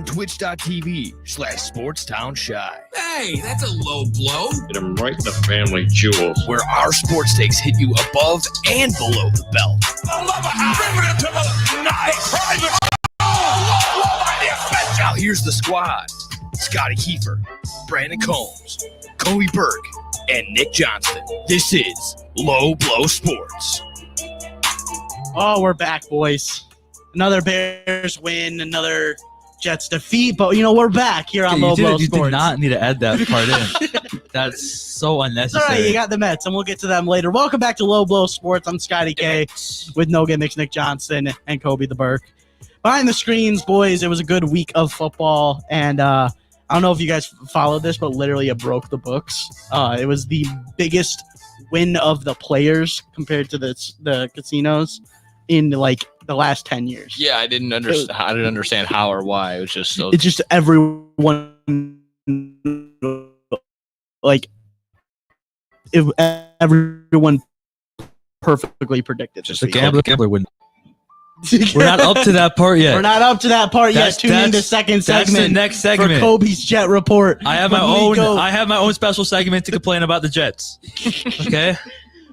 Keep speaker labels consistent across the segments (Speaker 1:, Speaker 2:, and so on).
Speaker 1: twitch.tv/SportsTownShy.
Speaker 2: Hey, that's a low blow.
Speaker 3: Hit them right in the family jewels.
Speaker 1: Where our sports takes hit you above and below the belt.
Speaker 2: I love it. Bring it to the nice private.
Speaker 1: Now here's the squad. Scotty Kiefer, Brandon Combs, Kobe Burke, and Nick Johnston. This is Low Blow Sports.
Speaker 4: Oh, we're back, boys. Another Bears win, another Jets defeat, but we're back here on Low Blow Sports.
Speaker 5: You did not need to add that part in. That's so unnecessary.
Speaker 4: All right, you got the Mets, and we'll get to them later. Welcome back to Low Blow Sports. I'm Scotty K with No Gimmicks, Nick Johnston, and Kobe the Burke. Behind the screens, boys, it was a good week of football, and I don't know if you guys followed this, but literally it broke the books. It was the biggest win of the players compared to the casinos in like the last 10 years.
Speaker 6: Yeah, I didn't understand how or why. It was just so.
Speaker 4: It's just everyone everyone perfectly predicted.
Speaker 5: Just a gambler win. We're not up to that part yet.
Speaker 4: We're not up to that part yet. Tune into second segment.
Speaker 5: That's the next segment
Speaker 4: for Kobe's Jet Report.
Speaker 5: I have my own special segment to complain about the Jets. Okay.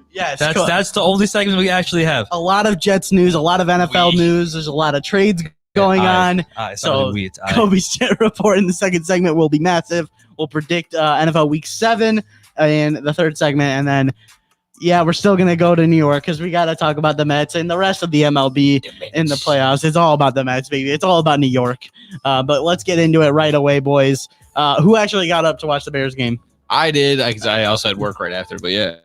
Speaker 4: Yes,
Speaker 5: that's the only segment we actually have.
Speaker 4: A lot of Jets news, a lot of NFL news. There's a lot of trades going on. So Kobe's Jet Report in the second segment will be massive. We'll predict NFL Week 7 in the third segment, and then we're still gonna go to New York because we got to talk about the Mets and the rest of the MLB in the playoffs. It's all about the Mets, baby. It's all about New York. But let's get into it right away, boys. Who actually got up to watch the Bears game?
Speaker 6: I did, because I also had work right after. But yeah.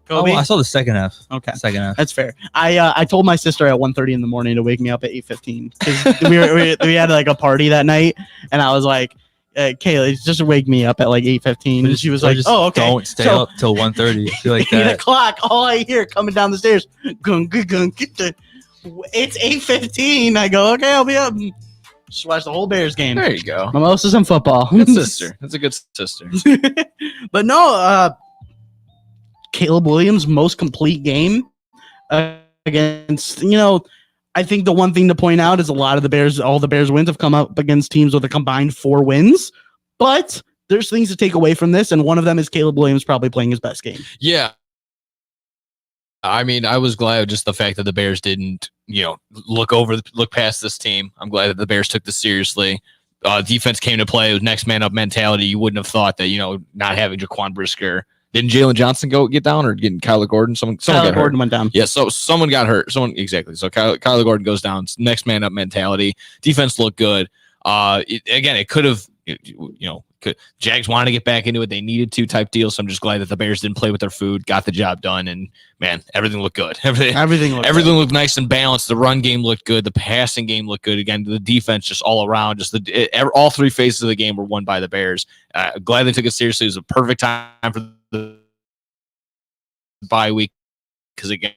Speaker 4: Kobe?
Speaker 5: I saw the second half.
Speaker 4: Okay,
Speaker 5: second half.
Speaker 4: That's fair. I told my sister at 1:30 in the morning to wake me up at 8:15 because we had like a party that night, and I was like, Kayla, just wake me up at like 8:15. And she was like, "Oh, okay."
Speaker 5: Don't stay up till 1:30. I feel like that.
Speaker 4: 8 o'clock. All I hear coming down the stairs. It's 8:15. I go, okay, I'll be up. Just watch the whole Bears game.
Speaker 6: There you go.
Speaker 4: Mimosas and football.
Speaker 6: Good sister. That's a good sister.
Speaker 4: But no, Caleb Williams' most complete game against, I think the one thing to point out is all the Bears wins have come up against teams with a combined 4 wins. But there's things to take away from this, and one of them is Caleb Williams probably playing his best game.
Speaker 6: Yeah. I mean, I was glad just the fact that the Bears didn't, look past this team. I'm glad that the Bears took this seriously. Defense came to play with next man up mentality. You wouldn't have thought that, not having Jaquan Brisker. Didn't Jalen Johnson get down, or getting Kyler Gordon? Someone got
Speaker 4: Gordon
Speaker 6: hurt.
Speaker 4: went down.
Speaker 6: Yeah, so someone got hurt. Exactly. So Kyler Gordon goes down. Next man up mentality. Defense looked good. It could have, Jags wanted to get back into it. They needed to type deal. So I'm just glad that the Bears didn't play with their food, got the job done, and man, everything looked good. Everything looked nice and balanced. The run game looked good. The passing game looked good. Again, the defense just all around. All 3 phases of the game were won by the Bears. Glad they took it seriously. It was a perfect time for the bye week because again,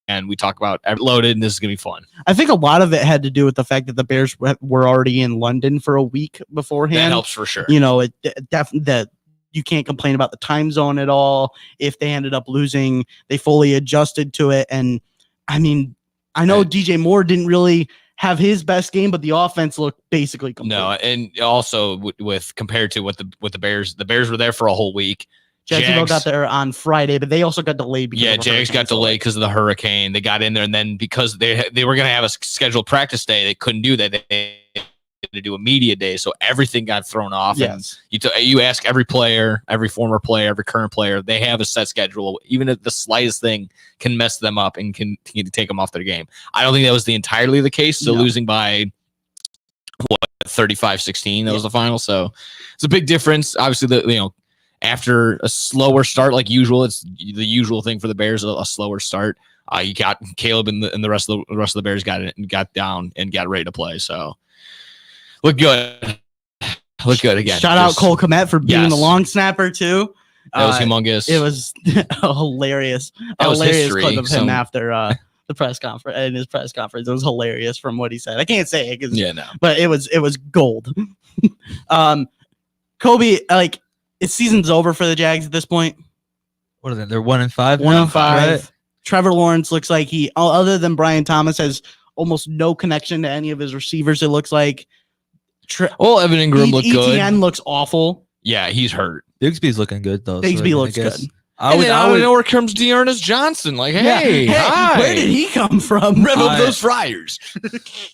Speaker 6: and we talk about loaded, and this is going to be fun.
Speaker 4: I think a lot of it had to do with the fact that the Bears were already in London for a week beforehand.
Speaker 6: That helps for sure.
Speaker 4: That you can't complain about the time zone at all. If they ended up losing, they fully adjusted to it. And I mean, I know DJ Moore didn't really have his best game, but the offense looked basically complete.
Speaker 6: No, and also with compared to what the Bears were there for a whole week.
Speaker 4: Jacksonville got there on Friday, but they also got delayed.
Speaker 6: Jags got delayed because of the hurricane. They got in there, and then because they were going to have a scheduled practice day, they couldn't do that. They had to do a media day, so everything got thrown off.
Speaker 4: Yes.
Speaker 6: And you ask every player, every former player, every current player, they have a set schedule. Even if the slightest thing can mess them up and can take them off their game. I don't think that was entirely the case. So losing by 35-16, that was the final. So it's a big difference. Obviously, after a slower start, like usual, it's the usual thing for the Bears, a slower start. You got Caleb and the rest of the Bears got down and got ready to play. So look good. Look good again.
Speaker 4: Shout out Cole Kmet for being the long snapper too.
Speaker 6: That was humongous.
Speaker 4: It was a hilarious clip of him after the press conference. In his press conference, it was hilarious from what he said. I can't say it, but it was gold. Kobe, season's over for the Jags at this point.
Speaker 5: What are they? They're 1-5.
Speaker 4: 1-5.
Speaker 5: Right?
Speaker 4: Trevor Lawrence looks like he, other than Brian Thomas, has almost no connection to any of his receivers. It looks like
Speaker 6: Well, Evan Ingram looked good.
Speaker 4: ETN looks awful.
Speaker 6: Yeah, he's hurt.
Speaker 5: Bigsby's looking good though.
Speaker 4: Bigsby looks good.
Speaker 6: I would know where comes Dearness Johnson. Like, hey, hi.
Speaker 4: Where did he come from?
Speaker 6: Rev up those fryers.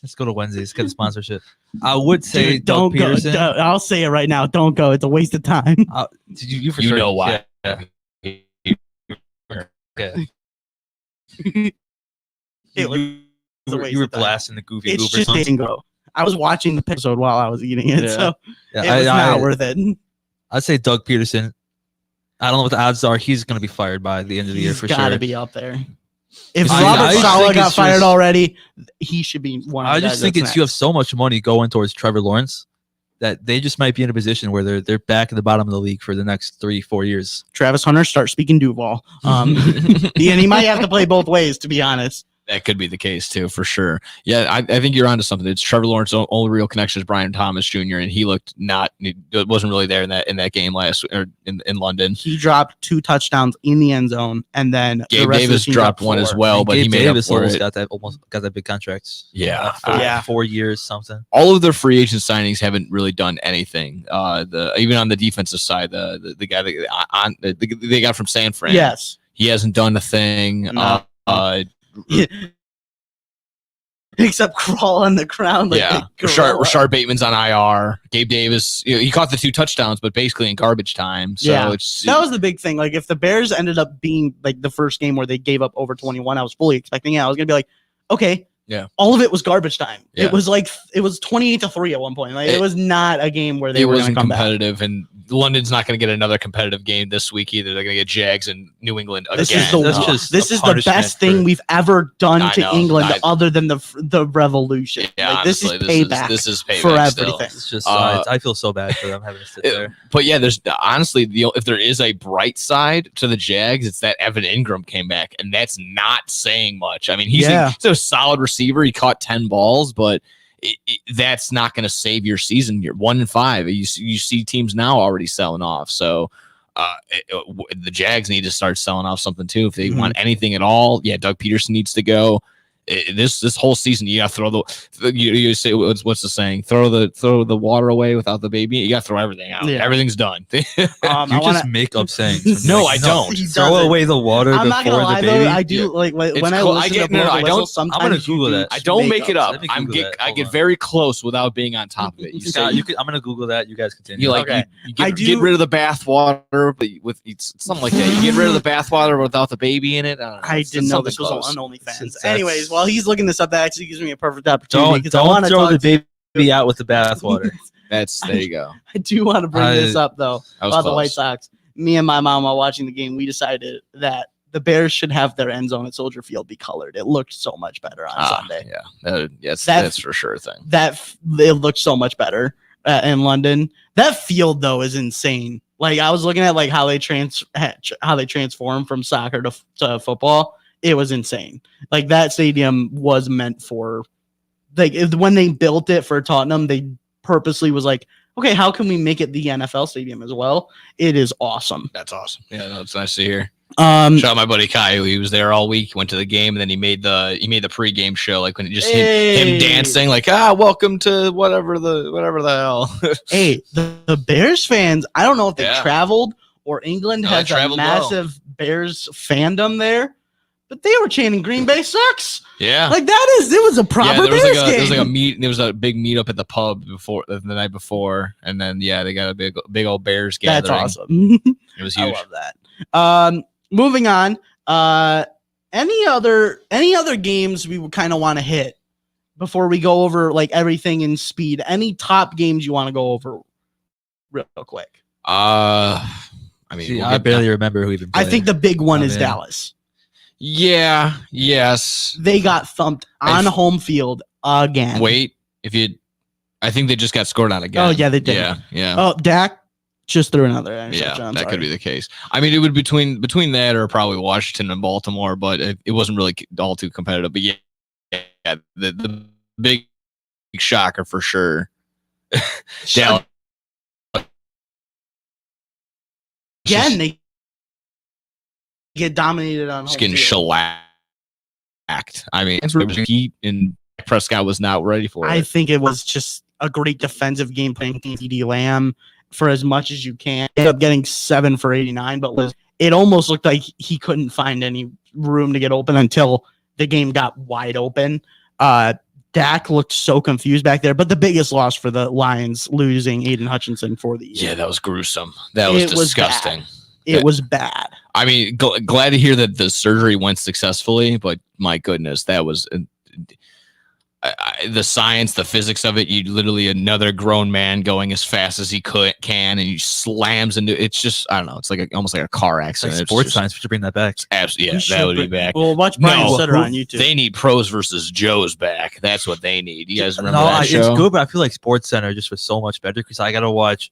Speaker 5: Let's go to Wednesdays. Get a sponsorship. I would say
Speaker 4: Dude, don't
Speaker 5: Doug Peterson.
Speaker 4: go. I'll say it right now. Don't go. It's a waste of time.
Speaker 5: You for
Speaker 6: You
Speaker 5: sure
Speaker 6: know why.
Speaker 5: Yeah. Okay.
Speaker 4: It was a waste
Speaker 5: You were
Speaker 4: of time.
Speaker 5: blasting the goofy
Speaker 4: It's
Speaker 5: goof or
Speaker 4: just
Speaker 5: something.
Speaker 4: bingo. I was watching the episode while I was eating it,
Speaker 6: Yeah.
Speaker 4: so
Speaker 5: Yeah,
Speaker 4: it was not worth it.
Speaker 5: I'd say Doug Peterson. I don't know what the odds are. He's going to be fired by the end of the year
Speaker 4: He's
Speaker 5: for
Speaker 4: gotta
Speaker 5: sure.
Speaker 4: be up there. If
Speaker 5: I
Speaker 4: Robert
Speaker 5: just
Speaker 4: Saleh
Speaker 5: think
Speaker 4: got
Speaker 5: it's
Speaker 4: fired
Speaker 5: just-
Speaker 4: already, he should be one. Of
Speaker 5: I
Speaker 4: the
Speaker 5: just
Speaker 4: guys
Speaker 5: think
Speaker 4: that's
Speaker 5: it's you have
Speaker 4: next.
Speaker 5: so much money going towards Trevor Lawrence that they just might be in a position where they're back at the bottom of the league for the next 3-4 years.
Speaker 4: Travis Hunter start speaking Duval. And he might have to play both ways, to be honest.
Speaker 6: That could be the case too, for sure. Yeah, I think you're onto something. It's Trevor Lawrence's only real connection is Brian Thomas Jr. and he looked it wasn't really there in that game last or in London.
Speaker 4: He dropped 2 touchdowns in the end zone, and then the
Speaker 6: Gabe
Speaker 4: rest of the
Speaker 6: Davis
Speaker 4: team
Speaker 6: dropped
Speaker 4: got
Speaker 6: one
Speaker 4: 4.
Speaker 6: as well, but
Speaker 5: Gabe
Speaker 6: he made
Speaker 5: Davis
Speaker 6: up for
Speaker 5: almost
Speaker 6: it.
Speaker 5: got that big contract.
Speaker 6: Yeah.
Speaker 4: Yeah.
Speaker 5: 4 years something.
Speaker 6: All of their free agent signings haven't really done anything. Even on the defensive side, the guy that they got from San Fran,
Speaker 4: Yes.
Speaker 6: he hasn't done a thing.
Speaker 4: No. Except crawl on the ground.
Speaker 6: Yeah, Rashard Bateman's on IR. Gabe Davis, he caught the 2 touchdowns, but basically in garbage time. So
Speaker 4: Yeah.
Speaker 6: it's
Speaker 4: That was the big thing. Like, if the Bears ended up being like the first game where they gave up over 21, I was fully expecting it. I was gonna be like, okay,
Speaker 6: Yeah.
Speaker 4: all of it was garbage time.
Speaker 6: Yeah.
Speaker 4: It was like it was 28-3 at one point. Like, it was not a game where they
Speaker 6: it
Speaker 4: were gonna
Speaker 6: wasn't
Speaker 4: come back.
Speaker 6: competitive, and London's not going to get another competitive game this week either. They're going to get Jags and New England again.
Speaker 4: This is the
Speaker 5: That's just
Speaker 4: this
Speaker 5: a
Speaker 4: is the
Speaker 5: punishment
Speaker 4: best thing
Speaker 5: for-
Speaker 4: we've ever done
Speaker 6: I
Speaker 4: to
Speaker 6: know.
Speaker 4: England, other than the revolution.
Speaker 6: Yeah,
Speaker 4: Like, this is
Speaker 6: honestly,
Speaker 4: payback
Speaker 6: this is payback
Speaker 4: for
Speaker 6: still.
Speaker 4: everything.
Speaker 5: It's just
Speaker 6: Uh,
Speaker 5: I feel so bad for them having to sit there.
Speaker 6: But yeah, there's honestly if there is a bright side to the Jags, it's that Evan Ingram came back, and that's not saying much. I mean, he's a solid receiver. He caught 10 balls, but that's not going to save your season. You're 1-5. You see teams now already selling off. So the Jags need to start selling off something too if they want anything at all. Yeah, Doug Peterson needs to go. This whole season, you got to throw you say what's the saying? Throw the water away without the baby. You got to throw everything out.
Speaker 4: Yeah.
Speaker 6: Everything's done.
Speaker 5: You just make up sayings.
Speaker 6: No, I don't.
Speaker 4: He
Speaker 5: Throw
Speaker 4: doesn't.
Speaker 5: away the water
Speaker 4: I'm not
Speaker 5: before
Speaker 4: gonna lie
Speaker 5: the baby.
Speaker 4: though. I do like
Speaker 6: It's
Speaker 4: when I
Speaker 6: cool.
Speaker 4: listen
Speaker 6: I get-
Speaker 4: to
Speaker 6: no,
Speaker 4: Blow
Speaker 6: no,
Speaker 4: the
Speaker 6: I
Speaker 4: Whistle,
Speaker 6: don't-
Speaker 4: sometimes
Speaker 5: I'm gonna
Speaker 4: you
Speaker 5: Google
Speaker 4: do
Speaker 5: that.
Speaker 6: I don't make
Speaker 4: make
Speaker 6: it up.
Speaker 5: Let me
Speaker 6: I
Speaker 5: Google that. Hold
Speaker 6: get
Speaker 5: on.
Speaker 6: very close without being on top of it. You
Speaker 5: Scott,
Speaker 6: say
Speaker 5: I'm gonna Google that. You guys continue.
Speaker 6: you like
Speaker 4: Okay.
Speaker 6: you
Speaker 4: I
Speaker 6: get,
Speaker 4: do-
Speaker 6: get rid of the bath water, but with it's something like that. You get rid of the bath water without the baby in it. I, don't know.
Speaker 4: I
Speaker 6: It's
Speaker 4: didn't know
Speaker 6: something
Speaker 4: this was
Speaker 6: close.
Speaker 4: on OnlyFans.
Speaker 5: That's-
Speaker 4: Anyways, while he's looking this up, that actually gives me a perfect opportunity because I want
Speaker 5: don't
Speaker 4: to
Speaker 5: throw
Speaker 4: talk.
Speaker 5: the baby out with the bathwater.
Speaker 6: There you go.
Speaker 4: I do want to bring this up though
Speaker 6: That was
Speaker 4: about the
Speaker 6: close.
Speaker 4: White Sox. Me and my mom, while watching the game, we decided that the Bears should have their end zone at Soldier Field be colored. It looked so much better on Sunday.
Speaker 6: Yeah, yes,
Speaker 4: That-
Speaker 6: that's for sure a thing.
Speaker 4: It looked so much better in London. That field though is insane. Like, I was looking at like how they transform from soccer to football. It was insane. Like, that stadium was meant for, like, when they built it for Tottenham, they purposely was like, okay, how can we make it the NFL stadium as well? It is awesome.
Speaker 6: That's awesome. Yeah, no, it's nice to hear.
Speaker 4: Shout
Speaker 6: Shout out my buddy Kai. He was there all week. Went to the game, and then he made the pregame show. Like when it just him dancing, like welcome to whatever the hell.
Speaker 4: Hey, the Bears fans, I don't know if they
Speaker 6: Yeah.
Speaker 4: traveled or England
Speaker 6: No, they
Speaker 4: has a
Speaker 6: traveled well.
Speaker 4: massive Bears fandom there, but they were chanting Green Bay sucks.
Speaker 6: Yeah.
Speaker 4: Like, it was a proper
Speaker 6: there was
Speaker 4: Bears
Speaker 6: like
Speaker 4: game.
Speaker 6: there was like a meet. There was a big meetup at the pub the night before, and then they got a big old Bears
Speaker 4: That's
Speaker 6: gathering.
Speaker 4: awesome.
Speaker 6: It was
Speaker 4: I
Speaker 6: huge.
Speaker 4: love that. Moving on. Any other games we would kind of want to hit before we go over like everything in speed? Any top games you want to go over real quick?
Speaker 6: I mean,
Speaker 5: See,
Speaker 6: we'll
Speaker 5: I
Speaker 6: get-
Speaker 5: barely remember who even
Speaker 4: I
Speaker 5: played.
Speaker 4: think the big one
Speaker 5: Oh,
Speaker 4: is
Speaker 5: man.
Speaker 4: Dallas.
Speaker 6: Yeah. Yes.
Speaker 4: They got thumped on
Speaker 6: I've-
Speaker 4: home field again.
Speaker 6: Wait. I think they just got scored on again.
Speaker 4: Oh, yeah, they did.
Speaker 6: Yeah. Yeah.
Speaker 4: Oh, Dak just threw another interception.
Speaker 6: Yeah,
Speaker 4: I'm
Speaker 6: that
Speaker 4: sorry.
Speaker 6: could be the case. I mean, it would between that or probably Washington and Baltimore, but it wasn't really all too competitive. But yeah, the big shocker for sure. Dallas
Speaker 4: Again, they get dominated on
Speaker 6: just
Speaker 4: home
Speaker 6: getting
Speaker 4: field.
Speaker 6: shellacked. I mean, he and Prescott was not ready for
Speaker 4: I
Speaker 6: it.
Speaker 4: think it was just a great defensive game plan. CeeDee Lamb for as much as you can. Ended up getting 7 for 89, but it almost looked like he couldn't find any room to get open until the game got wide open. Dak looked so confused back there, but the biggest loss for the Lions losing Aiden Hutchinson for the year.
Speaker 6: Yeah, that was gruesome. That was disgusting.
Speaker 4: It was bad.
Speaker 6: I mean, glad to hear that the surgery went successfully, but my goodness, that was the science, the physics of it. You literally another grown man going as fast as he can, and he slams into. It's just I don't know. It's like almost like a car accident.
Speaker 5: Like sports science. We should bring that back.
Speaker 6: Absolutely, yeah, that would be back.
Speaker 4: Well, watch Brian Sutter on YouTube.
Speaker 6: They need Pros versus Joes back. That's what they need. You guys remember that show?
Speaker 5: It's good, but I feel like Sports Center just was so much better because I got to watch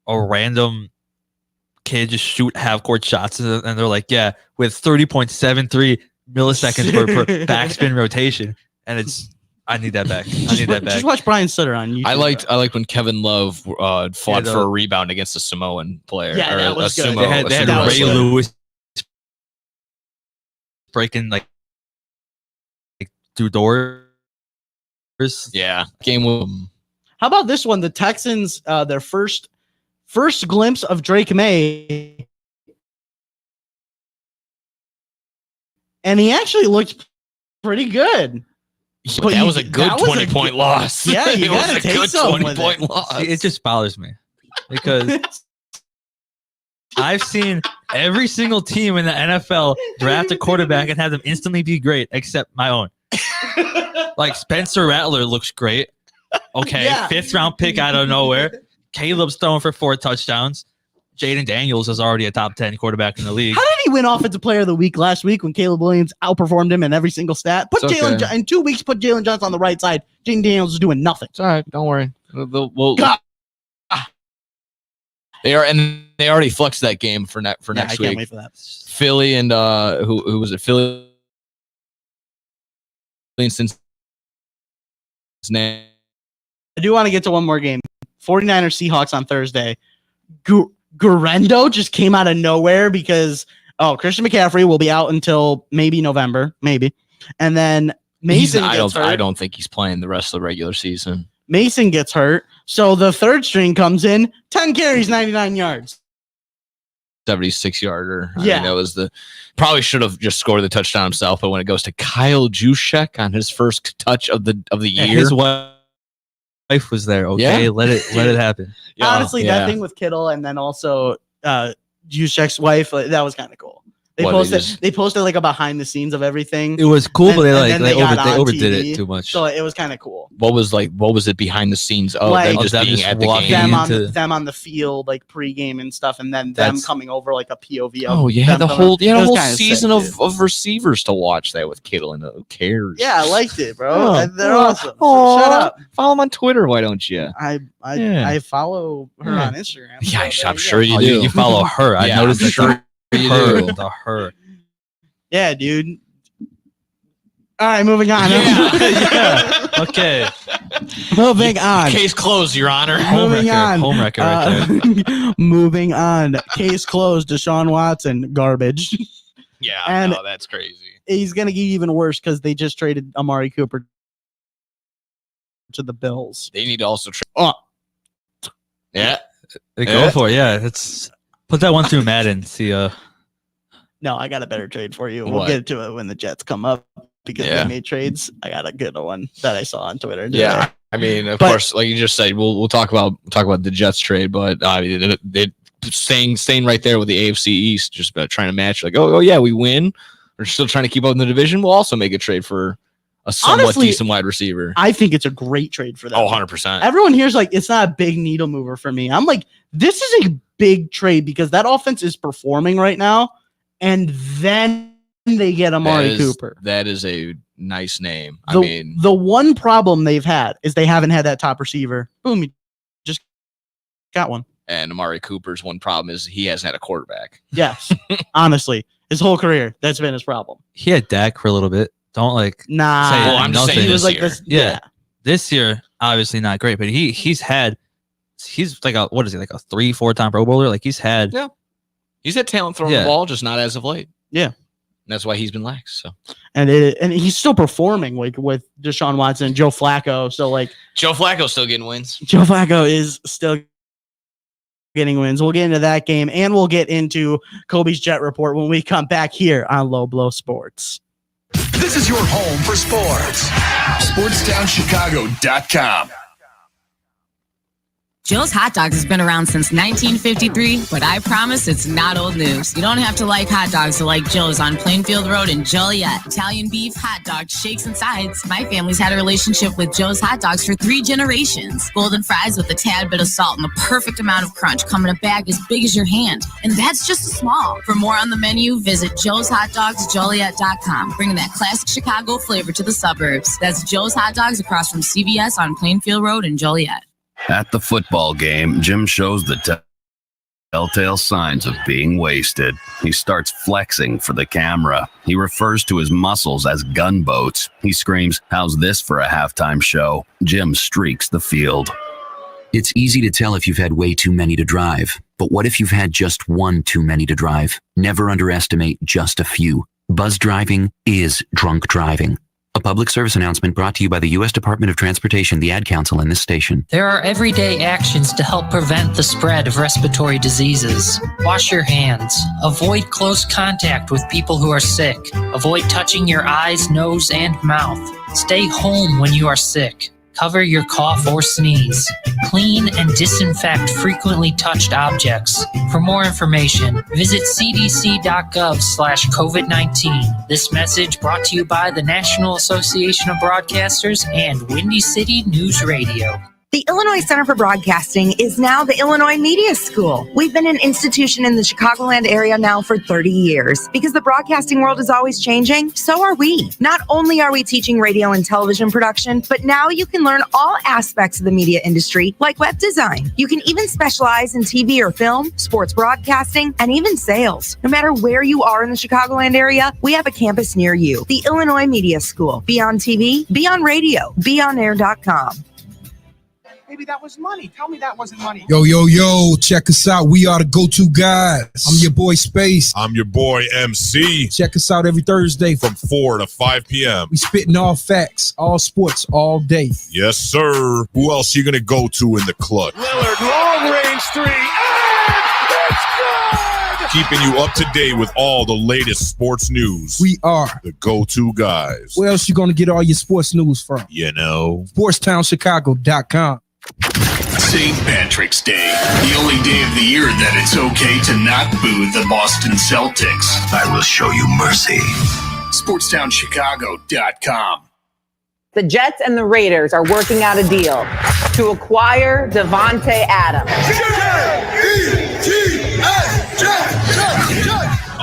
Speaker 5: a random kid just shoot half-court shots, and they're like, yeah, with 30.73 milliseconds per backspin rotation, and it's. I need that back.
Speaker 4: Just watch Brian Sutter on YouTube.
Speaker 6: I liked when Kevin Love fought for a rebound against a Samoan player.
Speaker 4: Yeah, that was good.
Speaker 5: They had Ray Lewis breaking like through doors.
Speaker 6: Yeah, game one.
Speaker 4: How about this one? The Texans, their first glimpse of Drake May, and he actually looked pretty good.
Speaker 6: But that was a good 20-point loss.
Speaker 4: Yeah, you gotta take
Speaker 6: good
Speaker 4: some
Speaker 6: 20-point loss.
Speaker 5: It just bothers me because I've seen every single team in the NFL draft a quarterback and have them instantly be great, except my own. Like Spencer Rattler looks great. Okay,
Speaker 4: Yeah.
Speaker 5: 5th round pick out of nowhere. Caleb's throwing for 4 touchdowns. Jaden Daniels is already a top 10 quarterback in the league.
Speaker 4: How did he win Offensive Player of the Week last week when Caleb Williams outperformed him in every single stat? In 2 weeks, put Jalen Johnson on the right side. Jaden Daniels is doing nothing.
Speaker 6: It's all right. Don't worry. They already flexed that game for next
Speaker 4: I
Speaker 6: week.
Speaker 4: can't wait for that.
Speaker 6: Philly and who was it? Philly and Cincinnati.
Speaker 4: I do want to get to one more game. 49ers Seahawks on Thursday. Guerrero just came out of nowhere because Christian McCaffrey will be out until maybe November, and then Mason gets hurt.
Speaker 6: I don't think he's playing the rest of the regular season.
Speaker 4: Mason gets hurt, so the third string comes in, 10 carries, 99 yards,
Speaker 6: 76-yarder.
Speaker 4: Yeah,
Speaker 6: that was probably should have just scored the touchdown himself. But when it goes to Kyle Juszczyk on his first touch of the year,
Speaker 5: his wife was there. Okay, let it happen.
Speaker 4: Honestly, that thing with Kittle and then also Juszczyk's wife, that was kind of cool. They posted like a behind the scenes of everything.
Speaker 5: It was cool, but they overdid
Speaker 4: TV,
Speaker 5: it too much.
Speaker 4: So it was kind of cool.
Speaker 6: What was it behind the scenes of
Speaker 4: like,
Speaker 6: them just being at the game?
Speaker 4: Them on the field, like pregame and stuff, and then them coming over like a POV.
Speaker 6: The whole season
Speaker 4: sick,
Speaker 6: of receivers to watch that with Kittle, and who cares?
Speaker 4: Yeah, I liked it, bro. They're awesome.
Speaker 6: Oh,
Speaker 4: shut up.
Speaker 6: Follow them on Twitter, why don't you?
Speaker 4: I follow her on Instagram.
Speaker 6: Yeah,
Speaker 4: so
Speaker 6: I'm sure you do.
Speaker 5: You follow her. I noticed.
Speaker 6: I'm sure you do.
Speaker 5: Her.
Speaker 4: Yeah, dude. All right, moving on.
Speaker 5: Yeah. Okay.
Speaker 4: Moving on.
Speaker 6: Case closed, Your Honor.
Speaker 5: Home record right there.
Speaker 4: Moving on. Case closed. Deshaun Watson, garbage.
Speaker 6: Yeah,
Speaker 4: and
Speaker 6: that's crazy.
Speaker 4: He's going to get even worse because they just traded Amari Cooper to the Bills.
Speaker 6: They need to also yeah.
Speaker 5: Go for it. Yeah, let's put that one through Madden. See.
Speaker 4: No, I got a better trade for you.
Speaker 6: What?
Speaker 4: We'll get to it when the Jets come up because they made trades. I got a good one that I saw on Twitter today.
Speaker 6: Yeah, I mean, of course, like you just said, we'll talk about the Jets trade, but they staying right there with the AFC East, just about trying to match. Like, oh yeah, we win. We're still trying to keep up in the division. We'll also make a trade for a somewhat decent wide receiver.
Speaker 4: I think it's a great trade for them.
Speaker 6: 100%.
Speaker 4: Everyone here's like, it's not a big needle mover for me. I'm like, this is a big trade because that offense is performing right now. And then they get Amari Cooper.
Speaker 6: That is a nice name.
Speaker 4: The one problem they've had is they haven't had that top receiver. Boom, you just got one.
Speaker 6: And Amari Cooper's one problem is he hasn't had a quarterback.
Speaker 4: Yes, honestly, his whole career, that's been his problem.
Speaker 5: He had Dak for a little bit. Don't
Speaker 4: Nah.
Speaker 6: I'm just saying
Speaker 4: he was like
Speaker 6: year.
Speaker 4: this.
Speaker 5: Yeah. This year, obviously not great, but he's like a 3-4 time Pro Bowler. Like he's had
Speaker 6: He's had talent throwing the ball, just not as of late.
Speaker 4: Yeah.
Speaker 6: that's why he's been lax. So,
Speaker 4: and he's still performing like with Deshaun Watson and Joe Flacco. So like
Speaker 6: Joe Flacco's still getting wins.
Speaker 4: Joe Flacco is still getting wins. We'll get into that game, and we'll get into Kobe's Jet Report when we come back here on Low Blow Sports.
Speaker 2: This is your home for sports. SportsTownChicago.com.
Speaker 7: Joe's Hot Dogs has been around since 1953, but I promise it's not old news. You don't have to like hot dogs to like Joe's on Plainfield Road in Joliet. Italian beef, hot dog, shakes, and sides. My family's had a relationship with Joe's Hot Dogs for 3 generations. Golden fries with a tad bit of salt and the perfect amount of crunch come in a bag as big as your hand. And that's just small. For more on the menu, visit joeshotdogsjoliet.com, bringing that classic Chicago flavor to the suburbs. That's Joe's Hot Dogs across from CVS on Plainfield Road in Joliet.
Speaker 8: At the football game, Jim shows the telltale signs of being wasted. He starts flexing for the camera. He refers to his muscles as gunboats. He screams, "How's this for a halftime show?" Jim streaks the field.
Speaker 9: It's easy to tell if you've had way too many to drive. But what if you've had just one too many to drive? Never underestimate just a few. Buzz driving is drunk driving. A public service announcement brought to you by the U.S. Department of Transportation, the Ad Council, and this station.
Speaker 10: There are everyday actions to help prevent the spread of respiratory diseases. Wash your hands. Avoid close contact with people who are sick. Avoid touching your eyes, nose, and mouth. Stay home when you are sick. Cover your cough or sneeze. Clean and disinfect frequently touched objects. For more information, visit cdc.gov/COVID-19. This message brought to you by the National Association of Broadcasters and Windy City News Radio.
Speaker 11: The Illinois Center for Broadcasting is now the Illinois Media School. We've been an institution in the Chicagoland area now for 30 years. Because the broadcasting world is always changing, so are we. Not only are we teaching radio and television production, but now you can learn all aspects of the media industry, like web design. You can even specialize in TV or film, sports broadcasting, and even sales. No matter where you are in the Chicagoland area, we have a campus near you. The Illinois Media School. Be on TV, be on radio, beonair.com.
Speaker 12: Maybe that was money. Tell me that wasn't money.
Speaker 13: Yo, check us out. We are the go-to guys. I'm your boy Space.
Speaker 14: I'm your boy MC.
Speaker 13: Check us out every Thursday
Speaker 14: from 4 to 5 p.m.
Speaker 13: We spitting all facts, all sports, all day.
Speaker 14: Yes, sir. Who else you gonna go to in the clutch?
Speaker 2: Lillard, long range 3. And it's good!
Speaker 14: Keeping you up to date with all the latest sports news.
Speaker 13: We are
Speaker 14: the go-to guys.
Speaker 13: Where else you gonna get all your sports news from? SportsTownChicago.com.
Speaker 2: St. Patrick's Day, the only day of the year that it's okay to not boo the Boston Celtics.
Speaker 8: I will show you mercy.
Speaker 2: SportsTownChicago.com.
Speaker 15: The Jets and the Raiders are working out a deal to acquire Devontae Adams.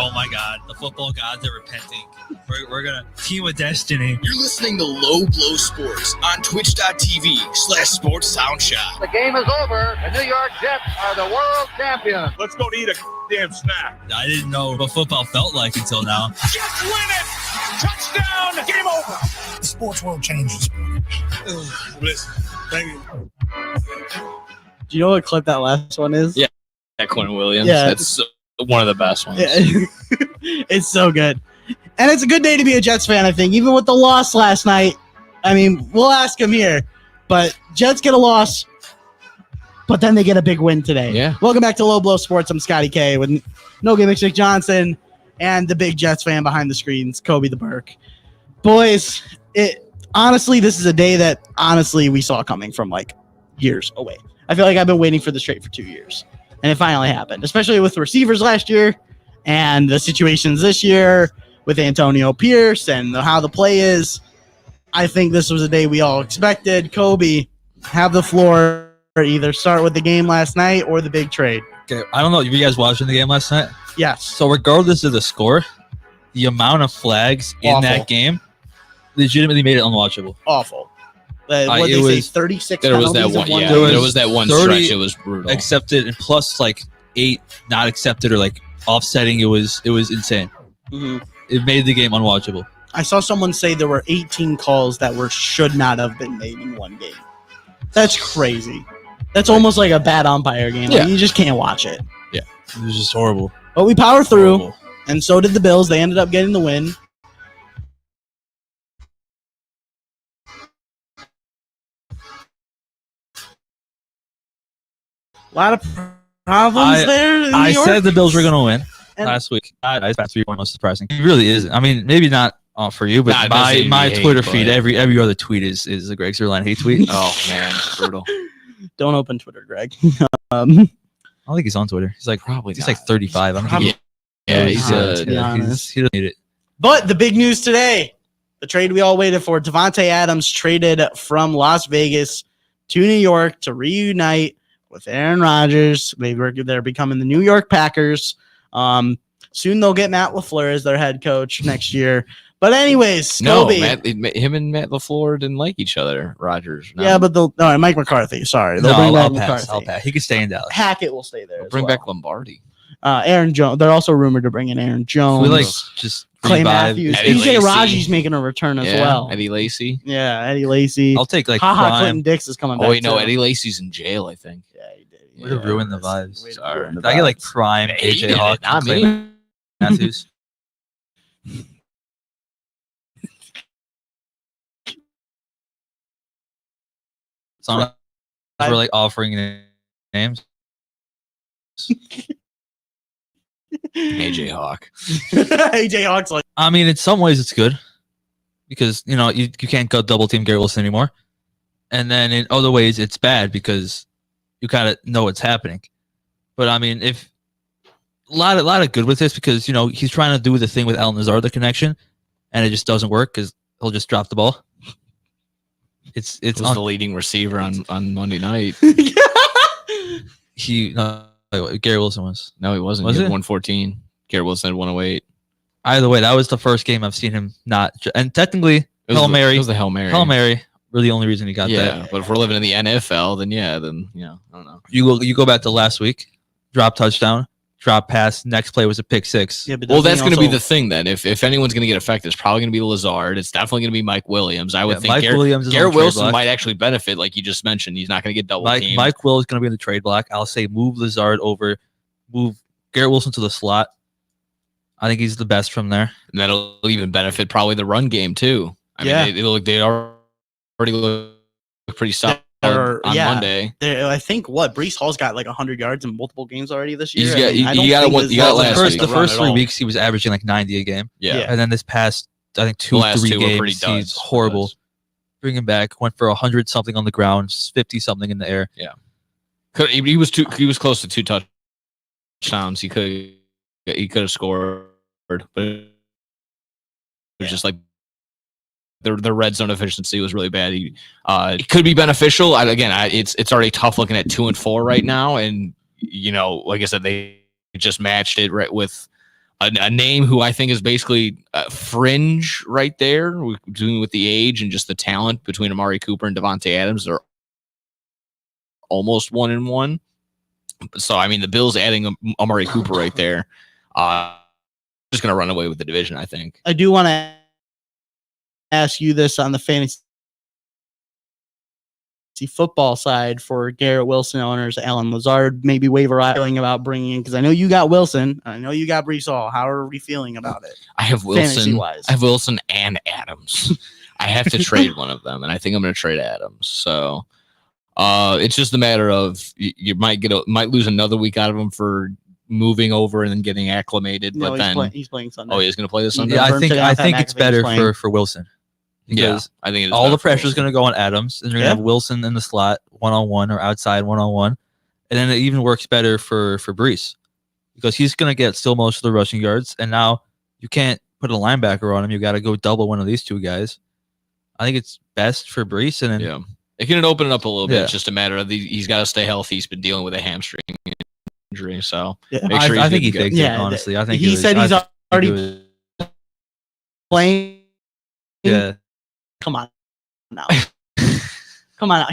Speaker 5: Oh my God, the football gods are repenting. We're gonna team with destiny.
Speaker 1: You're listening to Low Blow Sports on twitch.tv/SportsSoundShot.
Speaker 16: The game is over. The New York Jets are the world champions.
Speaker 14: Let's go eat a damn snack.
Speaker 5: I didn't know what football felt like until now.
Speaker 2: Jets win it! Touchdown! Game over!
Speaker 12: The sports world changes.
Speaker 14: Listen, thank you.
Speaker 4: Do you know what clip that last one is?
Speaker 6: Yeah, that Quinn Williams.
Speaker 4: Yeah.
Speaker 6: That's one of the best ones.
Speaker 4: Yeah. It's so good. And it's a good day to be a Jets fan, I think. Even with the loss last night, I mean, we'll ask him here. But Jets get a loss, but then they get a big win today.
Speaker 6: Yeah.
Speaker 4: Welcome back to Low Blow Sports. I'm Scotty K with No Gimmicks Nick Johnson and the big Jets fan behind the screens, Kobe the Burke. Boys, honestly, this is a day that honestly we saw coming from like years away. I feel like I've been waiting for this trade for 2 years. And it finally happened, especially with the receivers last year and the situations this year with Antonio Pierce and how the play is. I think this was a day we all expected. Kobe, have the floor. Either start with the game last night or the big trade.
Speaker 5: Okay, I don't know. You guys watching the game last night?
Speaker 4: Yes.
Speaker 5: So regardless of the score, the amount of flags in that game legitimately made it unwatchable.
Speaker 4: Awful. What did they say? 36
Speaker 6: there was
Speaker 4: penalties
Speaker 6: that one.
Speaker 4: in one
Speaker 6: Yeah,
Speaker 4: game?
Speaker 6: there was that one stretch. It was brutal.
Speaker 5: Accepted and plus like 8 not accepted or like offsetting. It was insane.
Speaker 4: Mm-hmm.
Speaker 5: It made the game unwatchable.
Speaker 4: I saw someone say there were 18 calls that should not have been made in one game. That's crazy. That's almost like a bad umpire game.
Speaker 6: Yeah.
Speaker 4: Like, you just can't watch it.
Speaker 6: Yeah.
Speaker 5: It was just horrible.
Speaker 4: But we power through, And so did the Bills. They ended up getting the win. A lot of problems there in New York.
Speaker 5: said the Bills were going to win
Speaker 4: And-
Speaker 5: last week. That's 3-1 most surprising. It really isn't. I mean, maybe not for you, but my Twitter feed, every other tweet is a Greg Zerline hate tweet.
Speaker 6: Oh man, brutal.
Speaker 4: Don't open Twitter, Greg.
Speaker 5: I don't think he's on Twitter. He's like
Speaker 6: Probably
Speaker 5: he's
Speaker 6: not.
Speaker 5: like 35. I don't think
Speaker 4: To be honest.
Speaker 5: he doesn't need it.
Speaker 4: But the big news today, the trade we all waited for, Devontae Adams traded from Las Vegas to New York to reunite with Aaron Rodgers. They're becoming the New York Packers. Soon they'll get Matt LaFleur as their head coach next year. But anyways,
Speaker 6: No,
Speaker 4: Scobie.
Speaker 6: him and Matt LaFleur didn't like each other. Rodgers. No.
Speaker 4: Yeah, but Mike McCarthy. Sorry, they'll bring back McCarthy.
Speaker 5: I'll pass. He could stay in Dallas.
Speaker 4: Hackett will stay there.
Speaker 6: Bring back Lombardi.
Speaker 4: Aaron Jones. They're also rumored to bring in Aaron Jones.
Speaker 5: We like just
Speaker 4: Clay
Speaker 5: revive
Speaker 4: Matthews.
Speaker 6: Eddie
Speaker 4: DJ
Speaker 6: Lacy.
Speaker 4: Raji's making a return as well.
Speaker 6: Eddie Lacy.
Speaker 4: Yeah, Eddie Lacy.
Speaker 5: I'll take like
Speaker 4: Haha,
Speaker 5: prime.
Speaker 4: Clinton Dix is coming back.
Speaker 6: Oh wait, no,
Speaker 4: too.
Speaker 6: Eddie Lacy's in jail. I think.
Speaker 4: Yeah, he did.
Speaker 5: Way to ruin the vibes.
Speaker 4: Way to
Speaker 6: Sorry.
Speaker 4: ruin the
Speaker 5: I get like
Speaker 4: vibes.
Speaker 5: prime
Speaker 6: Yeah, he
Speaker 5: AJ
Speaker 6: did
Speaker 5: Hawk,
Speaker 6: it, not
Speaker 5: Clay
Speaker 6: me.
Speaker 5: Matthews. So we're like offering names.
Speaker 6: AJ Hawk.
Speaker 4: AJ Hawk's like,
Speaker 5: I mean, in some ways it's good because you can't go double team Garrett Wilson anymore, and then in other ways it's bad because you kind of know what's happening. But I mean, if a lot of good with this because he's trying to do the thing with Al Nazar, the connection, and it just doesn't work because he'll just drop the ball. It's
Speaker 6: Was the leading receiver on Monday night.
Speaker 5: Garrett Wilson was.
Speaker 6: No, he wasn't.
Speaker 5: Was
Speaker 6: He had
Speaker 5: it?
Speaker 6: 114. Garrett Wilson had 108.
Speaker 5: Either way, that was the first game I've seen him not. And technically, Hail Mary.
Speaker 6: It was the Hail Mary.
Speaker 5: Hail Mary. Really, the only reason he got that.
Speaker 6: But if we're living in the NFL, then I don't know.
Speaker 5: You go back to last week, drop touchdown, drop pass. Next play was a pick six.
Speaker 4: yeah, but
Speaker 6: Well,
Speaker 4: doesn't
Speaker 6: that's
Speaker 4: he
Speaker 6: going to be
Speaker 4: also-
Speaker 6: the thing then. If anyone's going to get affected, it's probably going to be Lazard. It's definitely going to be Mike Williams. I would think
Speaker 5: Mike Williams is on
Speaker 6: Garrett
Speaker 5: the trade
Speaker 6: Wilson
Speaker 5: block.
Speaker 6: might actually benefit, like you just mentioned. He's not going to get double teamed.
Speaker 5: Mike Will is going to be in the trade block. I'll say move Lazard over, move Garrett Wilson to the slot. I think he's the best from there.
Speaker 6: And that'll even benefit probably the run game too. I mean, they already look pretty solid on Monday.
Speaker 4: I think Brees Hall's got like 100 yards in multiple games already this year.
Speaker 6: He's got-
Speaker 4: I mean, I
Speaker 6: he
Speaker 4: don't
Speaker 6: got
Speaker 4: think
Speaker 6: one-
Speaker 4: his
Speaker 6: he got
Speaker 4: level
Speaker 6: last
Speaker 4: is
Speaker 6: week.
Speaker 5: The
Speaker 4: to run
Speaker 5: first
Speaker 4: at
Speaker 5: 3
Speaker 4: all.
Speaker 5: weeks he was averaging like 90 a game.
Speaker 6: Yeah.
Speaker 5: And then this past, I think
Speaker 6: The last
Speaker 5: 2-3
Speaker 6: two were
Speaker 5: games,
Speaker 6: pretty
Speaker 5: he's
Speaker 6: duds.
Speaker 5: horrible. Bring him back. Went for 100 something on the ground, 50 something in the air.
Speaker 6: Yeah. He was close to 2 touchdowns. He could have scored, but it was just like the red zone efficiency was really bad. It could be beneficial. It's already tough looking at 2-4 right now, and like I said, they just matched it right with a name who I think is basically fringe right there, doing with the age and just the talent between Amari Cooper and Devontae Adams. They're almost 1-1. So I mean, the Bills adding Amari Cooper right there, just going to run away with the division, I think.
Speaker 4: I do want to ask you this on the fantasy football side for Garrett Wilson owners, Alan Lazard, maybe waiver feeling about bringing in, because I know you got Wilson, I know you got Brees Hall. How are we feeling about it?
Speaker 6: I have Wilson.
Speaker 4: Fantasy-wise.
Speaker 6: I have Wilson and Adams. I have to trade one of them, and I think I'm going to trade Adams. So it's just a matter of you might lose another week out of him for moving over and then getting acclimated.
Speaker 4: No,
Speaker 6: but
Speaker 4: he's playing Sunday.
Speaker 6: Oh, he's going to play this Sunday.
Speaker 5: Yeah, I
Speaker 4: Confirmed
Speaker 5: think
Speaker 4: today
Speaker 5: it's better
Speaker 4: playing.
Speaker 5: for Wilson. Because
Speaker 6: I think it is
Speaker 5: all
Speaker 6: better
Speaker 5: the
Speaker 6: for
Speaker 5: pressure is
Speaker 6: Wilson.
Speaker 5: going to go on Adams, and you're going to have Wilson in the slot 1-on-1 or outside 1-on-1, and then it even works better for Brees because he's going to get still most of the rushing yards, and now you can't put a linebacker on him. You got to go double one of these two guys. I think it's best for Brees, and then
Speaker 6: it can open it up a little bit.
Speaker 5: Yeah.
Speaker 6: It's just a matter of he's got to stay healthy. He's been dealing with a hamstring injury, so
Speaker 4: Yeah.
Speaker 6: make sure
Speaker 5: I think he
Speaker 6: good to
Speaker 5: fixed
Speaker 6: go.
Speaker 5: it. Honestly, I think
Speaker 4: he said he's already
Speaker 5: was,
Speaker 4: playing.
Speaker 5: yeah.
Speaker 4: Come on now. Come on.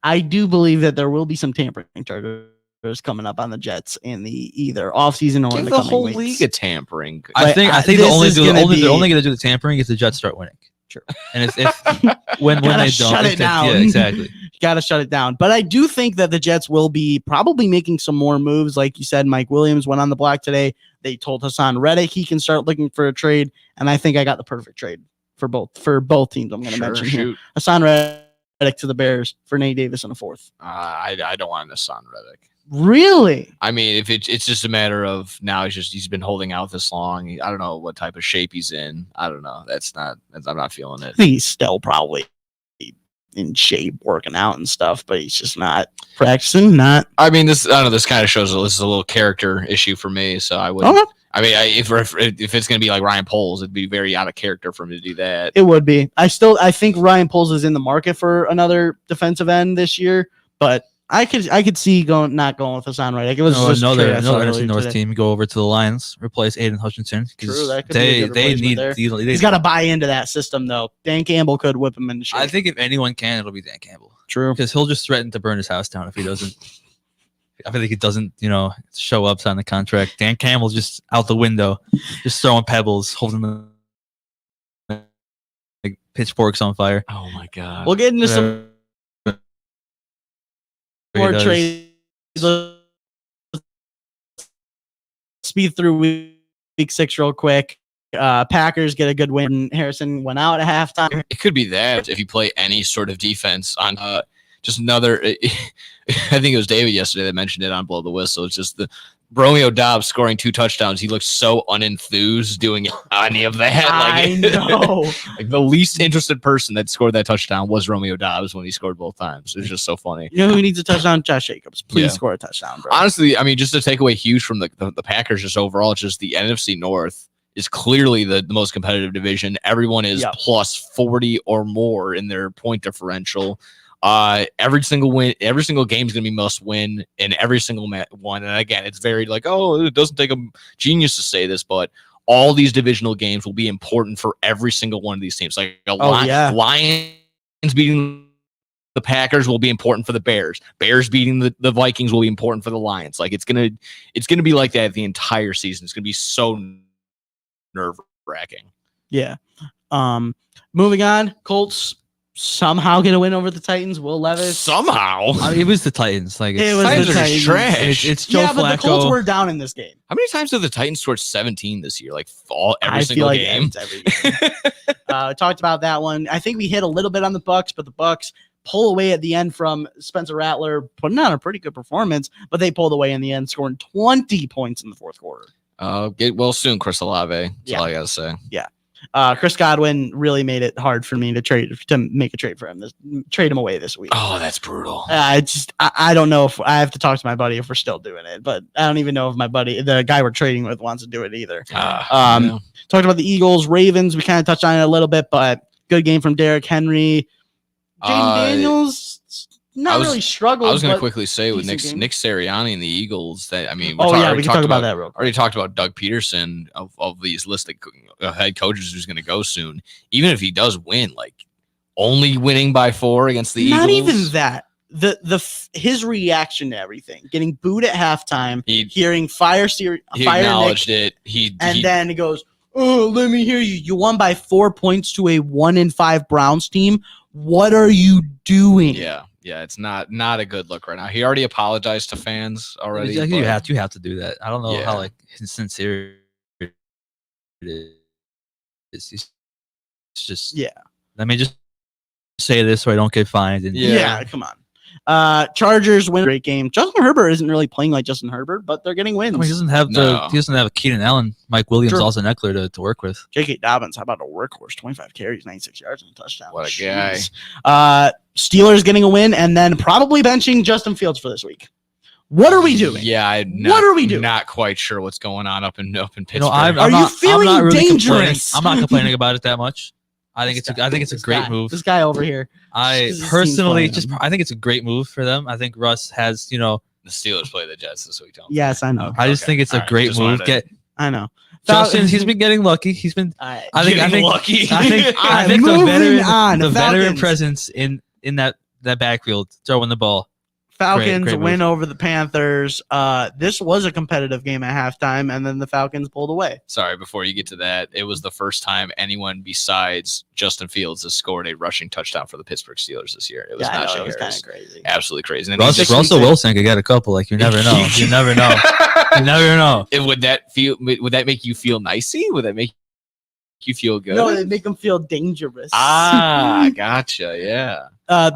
Speaker 4: I do believe that there will be some tampering charges coming up on the Jets in the either offseason or in
Speaker 6: Give
Speaker 4: the
Speaker 6: the
Speaker 4: coming
Speaker 6: whole
Speaker 4: weeks.
Speaker 6: league a tampering.
Speaker 5: I think
Speaker 4: this
Speaker 5: they're
Speaker 4: is
Speaker 5: only
Speaker 4: gonna
Speaker 5: going to
Speaker 4: be-
Speaker 5: do the tampering if the Jets start winning.
Speaker 4: True.
Speaker 5: And if when
Speaker 4: Gotta
Speaker 5: they don't,
Speaker 4: shut it down.
Speaker 5: yeah, exactly.
Speaker 4: Got to shut it down. But I do think that the Jets will be probably making some more moves. Like you said, Mike Williams went on the block today. They told Hassan Reddick he can start looking for a trade, and I think I got the perfect trade for both teams. I'm going to mention here. Hassan Reddick to the Bears for Nate Davis in a fourth.
Speaker 6: I don't want Hassan Reddick.
Speaker 4: Really?
Speaker 6: I mean, if it's just a matter of now he's been holding out this long. I don't know what type of shape he's in. I don't know. I'm not feeling it.
Speaker 4: I think he's still probably in shape, working out and stuff, but he's just not practicing.
Speaker 6: I mean, this kind of shows this is a little character issue for me. So I would.
Speaker 4: Okay.
Speaker 6: I mean, if it's going to be like Ryan Poles, it'd be very out of character for him to do that.
Speaker 4: It would be. I think Ryan Poles is in the market for another defensive end this year, but I could see not going with Hassan Reddick. It was just
Speaker 5: another NFC North team go over to the Lions, replace Aiden Hutchinson.
Speaker 4: True, that could
Speaker 5: they
Speaker 4: be a good
Speaker 5: need.
Speaker 4: there. He's got to buy into that system, though. Dan Campbell could whip him into shape.
Speaker 5: I think if anyone can, it'll be Dan Campbell.
Speaker 4: True,
Speaker 5: because he'll just threaten to burn his house down if he doesn't. I think he doesn't, show up, sign the contract. Dan Campbell's just out the window, just throwing pebbles, holding the like pitchforks on fire.
Speaker 6: Oh my god!
Speaker 4: We'll get into some more trades. Speed through week 6 real quick. Packers get a good win. Harrison went out at halftime.
Speaker 6: It could be that if you play any sort of defense on just another. I think it was David yesterday that mentioned it on Blow the Whistle. It's just the Romeo Doubs scoring 2 touchdowns. He looked so unenthused doing any of that.
Speaker 4: I know.
Speaker 6: Like the least interested person that scored that touchdown was Romeo Doubs when he scored both times. It's just so funny.
Speaker 4: You know who needs a touchdown? Josh Jacobs. Please score a touchdown, bro.
Speaker 6: Honestly, I mean, just to take away huge from the Packers just overall, it's just the NFC North is clearly the most competitive division. Everyone is plus 40 or more in their point differential. Every single game is going to be must win in every single one. And again, it's very like, it doesn't take a genius to say this, but all these divisional games will be important for every single one of these teams. Like Lions beating the Packers will be important for the Bears. Bears beating the Vikings will be important for the Lions. Like it's gonna be like that the entire season. It's gonna be so nerve-wracking.
Speaker 4: Yeah. Moving on, Colts somehow get a win over the Titans. Will Levis
Speaker 6: somehow.
Speaker 5: I mean, it was the Titans. Like
Speaker 4: it was
Speaker 6: Titans
Speaker 4: the Titans.
Speaker 6: Trash.
Speaker 5: It's Joe Flacco.
Speaker 4: But the Colts were down in this game.
Speaker 6: How many times have the Titans scored 17 this year? Like every single game.
Speaker 4: Every game. Talked about that one. I think we hit a little bit on the Bucs, but the Bucs pull away at the end from Spencer Rattler, putting on a pretty good performance, but they pulled away in the end, scoring 20 points in the fourth quarter.
Speaker 6: Get well soon, Chris Olave. That's all I gotta say.
Speaker 4: Yeah. Chris Godwin really made it hard for me to make a trade for him. Trade him away this week.
Speaker 6: Oh, that's brutal.
Speaker 4: I don't know if I have to talk to my buddy if we're still doing it, but I don't even know if my buddy, the guy we're trading with, wants to do it either. Talked about the Eagles, Ravens. We kind of touched on it a little bit, but good game from Derrick Henry. Jaden Daniels. Really struggled.
Speaker 6: I was going to quickly say with Nick Sirianni and the Eagles that we
Speaker 4: can talk about that real quick.
Speaker 6: Already talked about Doug Peterson of these listed head coaches who's going to go soon. Even if he does win, like only winning by 4 against the Eagles.
Speaker 4: Not even that. His reaction to everything, getting booed at halftime, hearing fire
Speaker 6: acknowledged
Speaker 4: Nick,
Speaker 6: it.
Speaker 4: Then he goes, "Oh, let me hear you. You won by 4 points to a 1-5 Browns team. What are you doing?"
Speaker 6: Yeah, it's not a good look right now. He already apologized to fans already.
Speaker 5: You have to do that. I don't know how sincere it is. It's just Let me just say this so I don't get fined. And
Speaker 4: come on. Chargers win a great game. Justin Herbert isn't really playing like Justin Herbert, but they're getting wins.
Speaker 5: he doesn't have a Keenan Allen, Mike Williams, Austin Eckler to work with.
Speaker 4: J.K. Dobbins, how about a workhorse? 25 carries, 96 yards, and a touchdown.
Speaker 6: What a guy.
Speaker 4: Steelers getting a win, and then probably benching Justin Fields for this week. What are we doing?
Speaker 6: Yeah,
Speaker 4: what are we doing?
Speaker 6: Not quite sure what's going on up in Pittsburgh.
Speaker 4: Are you feeling dangerous?
Speaker 5: I'm not complaining about it that much. I think it's a great move.
Speaker 4: This guy over here.
Speaker 5: I personally I think it's a great move for them. I think Russ has,
Speaker 6: the Steelers play the Jets this week.
Speaker 4: Yes, I know.
Speaker 5: I just think it's a great move.
Speaker 4: I know.
Speaker 5: Justin, he's been getting lucky. He's been
Speaker 6: lucky.
Speaker 5: I think the veteran presence in that backfield throwing the ball.
Speaker 4: Falcons
Speaker 5: Great
Speaker 4: win
Speaker 5: move.
Speaker 4: over the Panthers. This was a competitive game at halftime, and then the Falcons pulled away.
Speaker 6: Sorry, before you get to that, it was the first time anyone besides Justin Fields has scored a rushing touchtown for the Pittsburgh Steelers this year. It was
Speaker 4: Yeah, I know,
Speaker 6: Najee
Speaker 4: it was kind
Speaker 6: Harris.
Speaker 4: of crazy.
Speaker 6: Absolutely crazy. And then
Speaker 5: Russell Wilson could get a couple. Like you never know. You never know. You never know.
Speaker 6: And would that make you feel nicey? Would that make you feel good?
Speaker 4: No, they make them feel dangerous.
Speaker 6: Ah, gotcha. Yeah.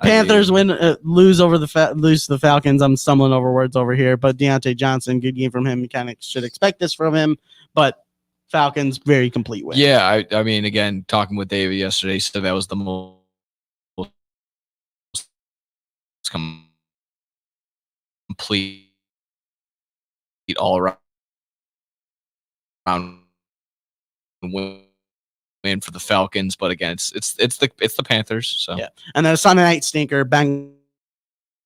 Speaker 4: Panthers lose to the Falcons. I'm stumbling over words over here, but Deontay Johnson, good game from him. You kind of should expect this from him, but Falcons very complete win.
Speaker 6: Yeah, I mean, again, talking with David yesterday, so that was the most complete all around win for the Falcons, but again, it's the Panthers. So
Speaker 4: yeah, and then a Sunday night stinker. Bang,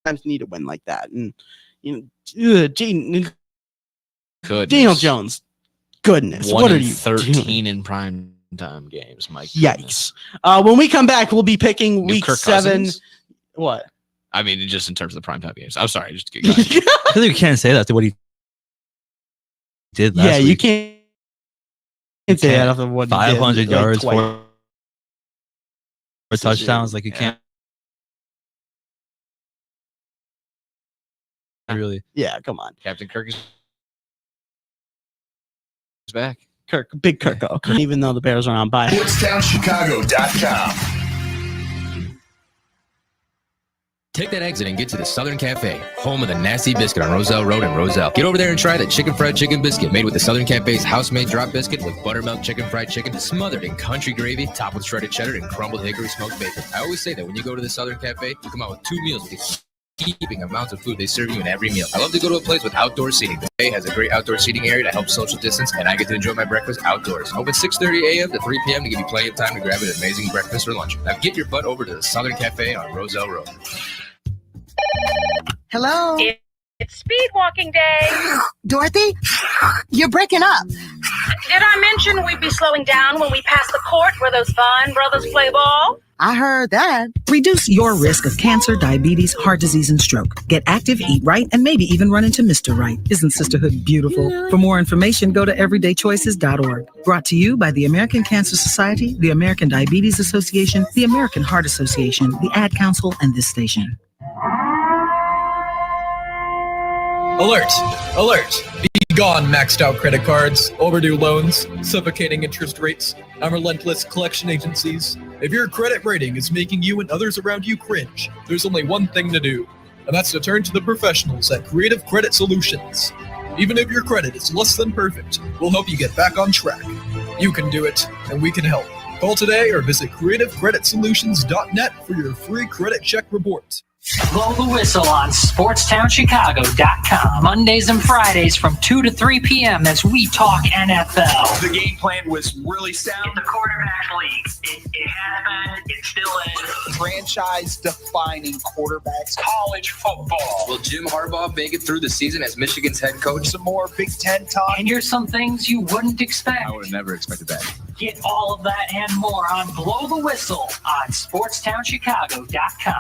Speaker 4: sometimes need a win like that, and Daniel Jones. Goodness, what are you
Speaker 6: 13
Speaker 4: doing?
Speaker 6: in prime time games, Mike?
Speaker 4: Yikes! When we come back, we'll be picking
Speaker 6: New
Speaker 4: week
Speaker 6: Kirk
Speaker 4: 7.
Speaker 6: Cousins?
Speaker 4: What?
Speaker 6: I mean, just in terms of the primetime games. I'm sorry, just to get going.
Speaker 5: I think you can't say that to what he did last week.
Speaker 4: You can't say that off of what
Speaker 5: 500 yards,
Speaker 4: twice.
Speaker 5: four touchdowns. Like you can't really.
Speaker 4: Yeah, come on.
Speaker 6: Captain Kirk is back.
Speaker 4: Big Kirko. Even though the Bears are on bye.
Speaker 2: SportsTownChicago.com.
Speaker 17: Take that exit and get to the Southern Cafe, home of the Nasty Biscuit on Roselle Road in Roselle. Get over there and try the chicken fried chicken biscuit made with the Southern Cafe's house-made drop biscuit with buttermilk chicken fried chicken smothered in country gravy, topped with shredded cheddar and crumbled hickory smoked bacon. I always say that when you go to the Southern Cafe, you come out with 2 meals with the heaping amounts of food they serve you in every meal. I love to go to a place with outdoor seating. The Cafe has a great outdoor seating area to help social distance, and I get to enjoy my breakfast outdoors. Open 6:30 a.m. to 3 p.m. to give you plenty of time to grab an amazing breakfast or lunch. Now get your butt over to the Southern Cafe on Roselle Road.
Speaker 11: Hello?
Speaker 18: It's speed walking day.
Speaker 11: Dorothy? You're breaking up.
Speaker 18: Did I mention we'd be slowing down when we pass the court where those fine brothers play ball?
Speaker 11: I heard that.
Speaker 19: Reduce your risk of cancer, diabetes, heart disease, and stroke. Get active, eat right, and maybe even run into Mr. Right. Isn't sisterhood beautiful? For more information, go to everydaychoices.org. Brought to you by the American Cancer Society, the American Diabetes Association, the American Heart Association, the Ad Council, and this station.
Speaker 20: Alert! Alert! Be gone, maxed out credit cards, overdue loans, suffocating interest rates, and relentless collection agencies. If your credit rating is making you and others around you cringe, there's only one thing to do, and that's to turn to the professionals at Creative Credit Solutions. Even if your credit is less than perfect, we'll help you get back on track. You can do it, and we can help. Call today or visit creativecreditsolutions.net for your free credit check report.
Speaker 10: Blow the whistle on SportsTownChicago.com. Mondays and Fridays from 2 to 3 p.m. as we talk NFL.
Speaker 21: The game plan was really sound.
Speaker 10: The quarterback league. It happened. It still is.
Speaker 21: Franchise-defining quarterbacks.
Speaker 10: College football.
Speaker 17: Will Jim Harbaugh make it through the season as Michigan's head coach?
Speaker 21: Some more Big Ten talk.
Speaker 10: And here's some things you wouldn't expect.
Speaker 21: I would have never expected that.
Speaker 10: Get all of that and more on Blow the Whistle on SportsTownChicago.com.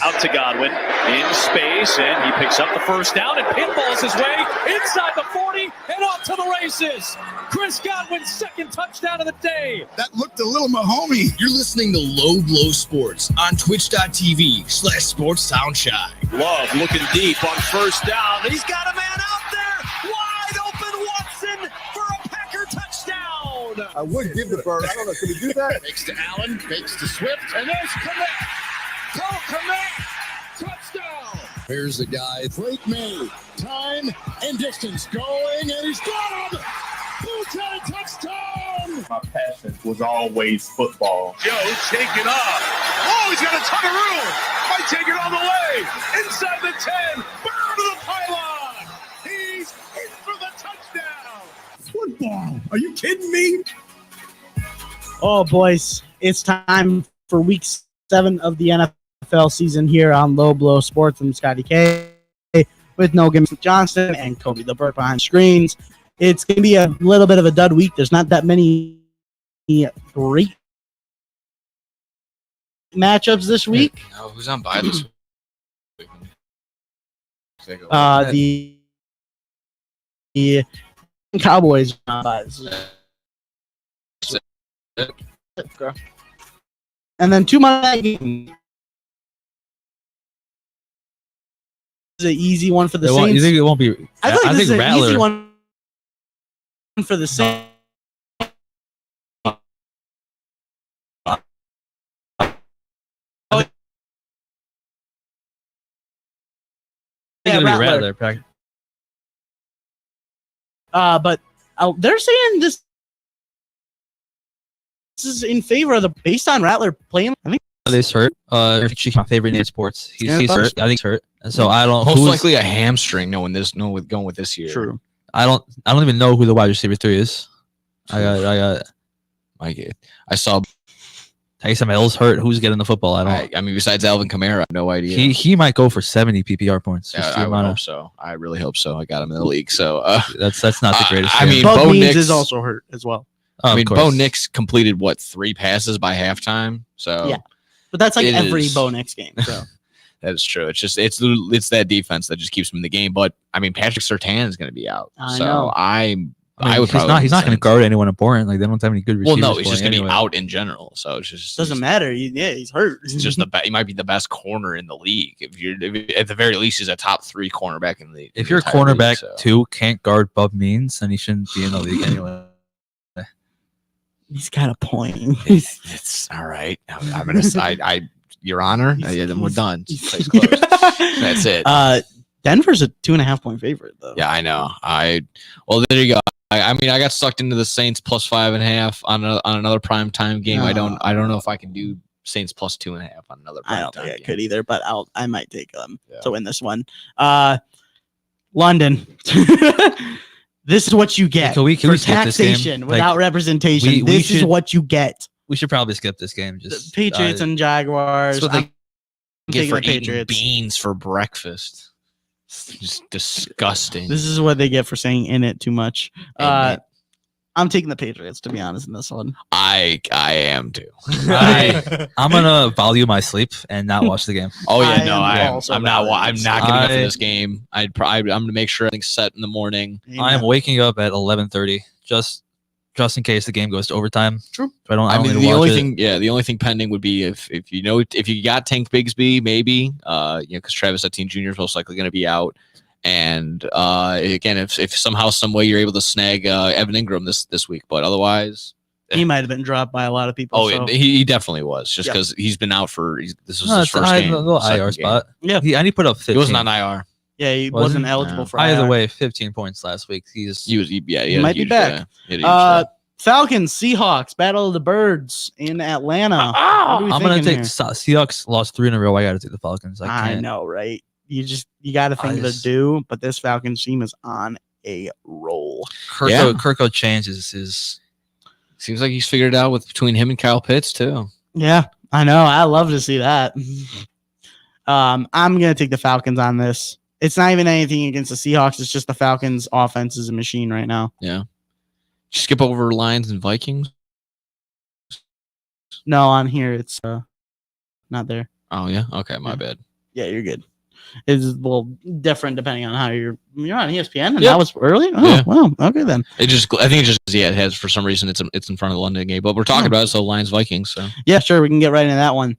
Speaker 22: Out to Godwin in space, and he picks up the first down and pinballs his way inside the 40 and off to the races. Chris Godwin's second touchdown of the day.
Speaker 2: That looked a little Mahomey. You're listening to Low Blow Sports on twitch.tv/SportsTownChai.
Speaker 22: Love looking deep on first down. He's got a man out there. Wide open Watson for a Packer touchdown.
Speaker 23: I would give the bird. I don't know. Can we do that?
Speaker 2: Fakes to Allen, fakes to Swift.
Speaker 22: And there's Komet. Touchdown!
Speaker 2: Here's the guy. Great made. Time and distance going, and he's got him! Boutte touchdown!
Speaker 23: My passion was always football.
Speaker 22: Joe taking off. Oh, he's got a ton of room. Might take it all the way. Inside the 10. Burn to the pylon. He's in for the touchdown.
Speaker 2: Football. Are you kidding me?
Speaker 4: Oh, boys. It's time for week 7 of the NFL season here on Low Blow Sports from Scotty K with No Gimmicks with Johnson and Kobe the Burke behind screens. It's going to be a little bit of a dud week. There's not that many great matchups this week.
Speaker 6: No, who's on bye this week?
Speaker 4: The Cowboys. And then 2 Monday games. This is an easy one for the Saints.
Speaker 5: You think it won't be?
Speaker 4: I feel like this is an
Speaker 5: Rattler.
Speaker 4: easy one for the Saints.
Speaker 5: Yeah,
Speaker 4: Rattler. But they're saying this is in favor of based on Rattler playing. I think
Speaker 5: He's hurt. She's my favorite in sports. He's hurt. I think he's hurt. And so I don't.
Speaker 6: Most likely a hamstring. Going with this year.
Speaker 4: True.
Speaker 5: I don't even know who the wide receiver 3 is. I
Speaker 6: saw
Speaker 5: Taysom Hill's hurt. Who's getting the football?
Speaker 6: I mean, besides Alvin Kamara, I have no idea.
Speaker 5: He might go for 70 PPR points.
Speaker 6: Yeah, I would hope so. I really hope so. I got him in the league. So
Speaker 5: that's not the greatest.
Speaker 6: I mean,
Speaker 4: Bo Nix is also hurt as well.
Speaker 6: I mean, Bo Nix completed 3 passes by halftime. So
Speaker 4: yeah, but that's like every Bo Nix game. So.
Speaker 6: That is true. It's just it's that defense that just keeps him in the game. But I mean, Patrick Surtain is going to be out.
Speaker 4: I know.
Speaker 6: I would probably
Speaker 5: he's not going to guard anyone important. Like they don't have any good receivers.
Speaker 6: Well, no, he's just going to be out in general. So it's just
Speaker 4: doesn't matter. He's hurt.
Speaker 6: It's just he might be the best corner in the league. If at the very least, he's a top 3 cornerback in the league.
Speaker 5: If your cornerback 2 can't guard Bub Means, then he shouldn't be in the league anyway.
Speaker 4: He's got a point.
Speaker 6: It's all right. I'm gonna. Your Honor. Then we're done. That's it.
Speaker 4: Denver's a 2.5 point favorite though.
Speaker 6: Yeah, I know. Well, there you go. I mean, I got sucked into the Saints plus 5.5 on another prime time game. I don't know if I can do Saints plus 2.5 on another prime time.
Speaker 4: I don't think I could either, but I might take them to win this one. London. This is what you get
Speaker 5: can
Speaker 4: for
Speaker 5: we skip
Speaker 4: taxation
Speaker 5: this game?
Speaker 4: without representation. This is what you get.
Speaker 5: We should probably skip this game. Just
Speaker 4: the Patriots and Jaguars.
Speaker 6: That's what they get for eating
Speaker 4: Patriots.
Speaker 6: Beans for breakfast. It's just disgusting.
Speaker 4: This is what they get for saying "in it" too much. I'm taking the Patriots, to be honest, in this one.
Speaker 6: I am too.
Speaker 5: I'm gonna value my sleep and not watch the game.
Speaker 6: Oh yeah, I'm not getting up for this game. I'm gonna make sure everything's set in the morning.
Speaker 5: I'm waking up at 11:30 just in case the game goes to overtime.
Speaker 4: True.
Speaker 5: So I mean,
Speaker 6: the only thing pending would be if you got Tank Bigsby, maybe because Travis Etienne Jr. is most likely going to be out. And again, if somehow, some way you're able to snag Evan Ingram this week, but otherwise,
Speaker 4: he might have been dropped by a lot of people.
Speaker 6: Oh,
Speaker 4: so.
Speaker 6: he definitely was, just because he's been out this was his first game.
Speaker 5: A little IR spot.
Speaker 4: Yeah,
Speaker 5: he put up 15.
Speaker 6: He wasn't on IR.
Speaker 4: Yeah, he wasn't eligible for
Speaker 5: either
Speaker 4: IR.
Speaker 5: way. 15 points last week. He
Speaker 4: might be back. Falcons, Seahawks, Battle of the Birds in Atlanta.
Speaker 5: I'm gonna take Seahawks. Lost 3 in a row. I got to take the Falcons.
Speaker 4: I know, right? You got to think to do, but this Falcons team is on a roll.
Speaker 5: Kirko changes his.
Speaker 6: Seems like he's figured it out between him and Kyle Pitts too.
Speaker 4: Yeah, I know. I love to see that. I'm gonna take the Falcons on this. It's not even anything against the Seahawks. It's just the Falcons' offense is a machine right now.
Speaker 6: Yeah. Skip over Lions and Vikings.
Speaker 4: No, on here it's not there.
Speaker 6: Oh yeah. Okay, my bad.
Speaker 4: Yeah, you're good. It's different depending on how you're on ESPN, and that was early. Oh, yeah. Wow. Okay, then.
Speaker 6: I think it has for some reason it's in front of the London game, but we're talking about it, so Lions Vikings. So
Speaker 4: yeah, sure, we can get right into that one.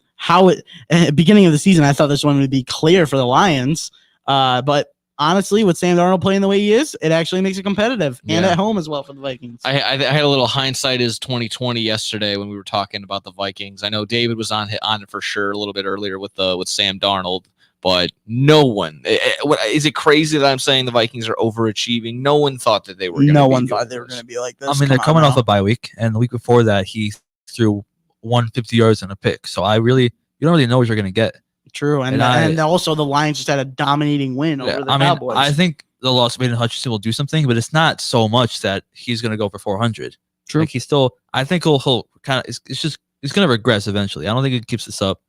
Speaker 4: Beginning of the season, I thought this one would be clear for the Lions, but honestly, with Sam Darnold playing the way he is, it actually makes it competitive and at home as well for the Vikings.
Speaker 6: I had a little hindsight is 2020 yesterday when we were talking about the Vikings. I know David was on it for sure a little bit earlier with Sam Darnold. But no one is it crazy that I'm saying the Vikings are overachieving? No one thought that they were.
Speaker 4: No one thought they were going to be like this.
Speaker 5: I mean, they're coming off a bye week, and the week before that, he threw 150 yards and a pick. So you don't really know what you're going to get.
Speaker 4: True, and also the Lions just had a dominating win over the Cowboys.
Speaker 5: I think the loss of Aiden Hutchinson will do something, but it's not so much that he's going to go for 400.
Speaker 4: True,
Speaker 5: like I think he'll kind of. It's going to regress eventually. I don't think it keeps this up.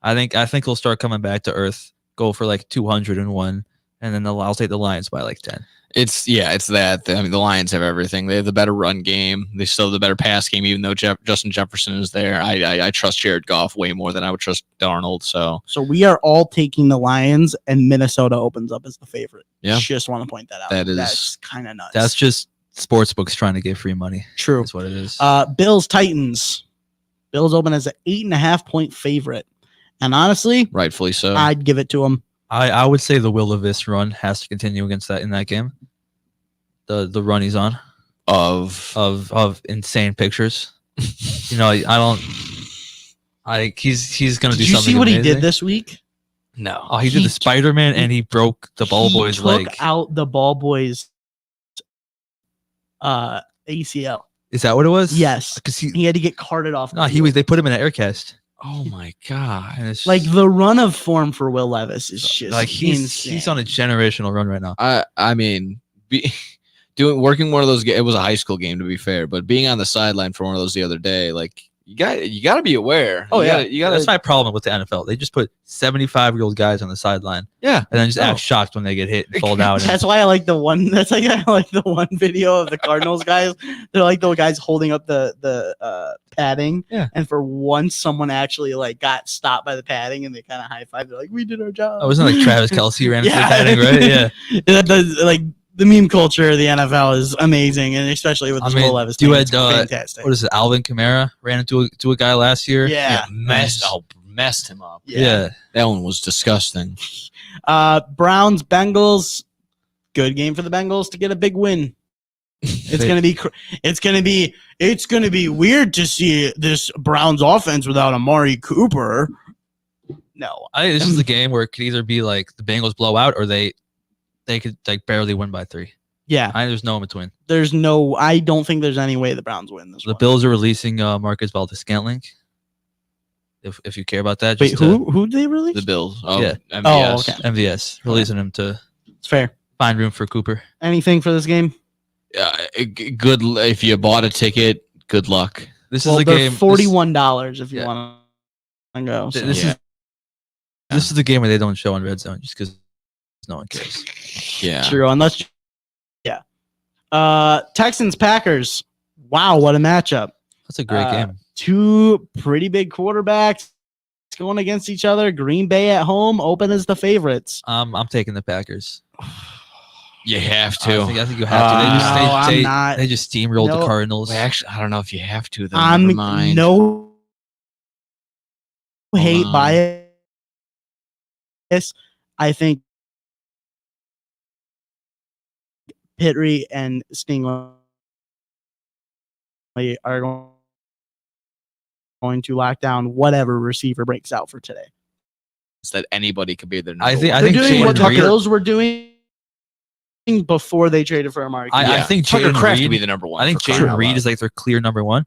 Speaker 5: I think he'll start coming back to earth. Go for like 201, and then I'll take the Lions by like 10.
Speaker 6: It's that. I mean, the Lions have everything. They have the better run game. They still have the better pass game, even though Justin Jefferson is there. I trust Jared Goff way more than I would trust Darnold. So
Speaker 4: we are all taking the Lions, and Minnesota opens up as the favorite.
Speaker 6: Yeah.
Speaker 4: Just want to point that out. That's kind of nuts.
Speaker 5: That's just sports books trying to get free money.
Speaker 4: True.
Speaker 5: That's what it is.
Speaker 4: Bills Titans. Bills open as an 8.5-point favorite, and honestly,
Speaker 6: rightfully so.
Speaker 4: I'd give it to them.
Speaker 5: I would say the Will Levis run has to continue against that in that game. The run he's on of insane pictures. He's gonna do something.
Speaker 4: Did you see what he did this week?
Speaker 5: No. Oh, he did the Spider-Man and he broke the ball boy's leg.
Speaker 4: Took out the ball boy's ACL.
Speaker 5: Is that what it was?
Speaker 4: Yes, because he had to get carted off.
Speaker 5: No, they put him in an air cast.
Speaker 6: Oh my god!
Speaker 5: And it's
Speaker 4: like the run of form for Will Levis is just
Speaker 5: like he's on a generational run right now.
Speaker 6: I mean, working one of those. It was a high school game, to be fair, but being on the sideline for one of those the other day, like you got to be aware.
Speaker 5: Oh you got. That's my problem with the NFL. They just put 75-year-old guys on the sideline.
Speaker 6: Yeah,
Speaker 5: and then just act shocked when they get hit and fall down.
Speaker 4: That's why I like the one. That's like I like the one video of the Cardinals guys. They're like the guys holding up the padding. Yeah, and for once, someone actually like got stopped by the padding, and they kind of high five. They're like, "We did our job."
Speaker 5: Oh, wasn't it like Travis Kelce ran into the padding, right? Yeah,
Speaker 4: like. The meme culture of the NFL is amazing, and especially with Will Levis.
Speaker 5: You had
Speaker 4: fantastic.
Speaker 5: What is it? Alvin Kamara ran into a guy last year.
Speaker 4: Yeah,
Speaker 6: messed him up.
Speaker 5: Yeah,
Speaker 6: that one was disgusting.
Speaker 4: Browns Bengals, good game for the Bengals to get a big win. It's gonna be weird to see this Browns offense without Amari Cooper. No,
Speaker 5: this is a game where it could either be like the Bengals blow out or they could like barely win by 3.
Speaker 4: Yeah.
Speaker 5: There's no in between.
Speaker 4: I don't think there's any way the Browns win this
Speaker 5: one. The Bills are releasing Marcus Valdes-Scantling. If you care about that.
Speaker 4: Wait, who did they release?
Speaker 6: The Bills. Oh,
Speaker 5: yeah.
Speaker 6: MVS.
Speaker 4: Oh, okay.
Speaker 5: MVS. Releasing him to
Speaker 4: it's fair.
Speaker 5: Find room for Cooper.
Speaker 4: Anything for this game?
Speaker 6: Good. If you bought a ticket, good luck.
Speaker 5: This is a game.
Speaker 4: $41 if you want to go. So.
Speaker 5: This is the game where they don't show on Red Zone just because no one cares.
Speaker 6: Yeah.
Speaker 4: True. Unless, Texans Packers. Wow, what a matchup!
Speaker 5: That's a great game.
Speaker 4: Two pretty big quarterbacks going against each other. Green Bay at home, open as the favorites.
Speaker 5: I'm taking the Packers.
Speaker 6: You have to.
Speaker 5: I think you have to. They just steamrolled the Cardinals.
Speaker 6: Well, actually, I don't know if you have to. Though.
Speaker 4: I'm
Speaker 6: Never mind.
Speaker 4: no hate bias. I think Pittry and Stingley are going to lock down whatever receiver breaks out for today.
Speaker 6: That anybody could be their number
Speaker 5: I think
Speaker 4: doing what the Bills were doing before they traded for Amari.
Speaker 5: I think
Speaker 6: Tucker
Speaker 5: Jaden
Speaker 6: Kraft
Speaker 5: Reed
Speaker 6: could be the number one.
Speaker 5: I think Jaden Reed is like their clear number one,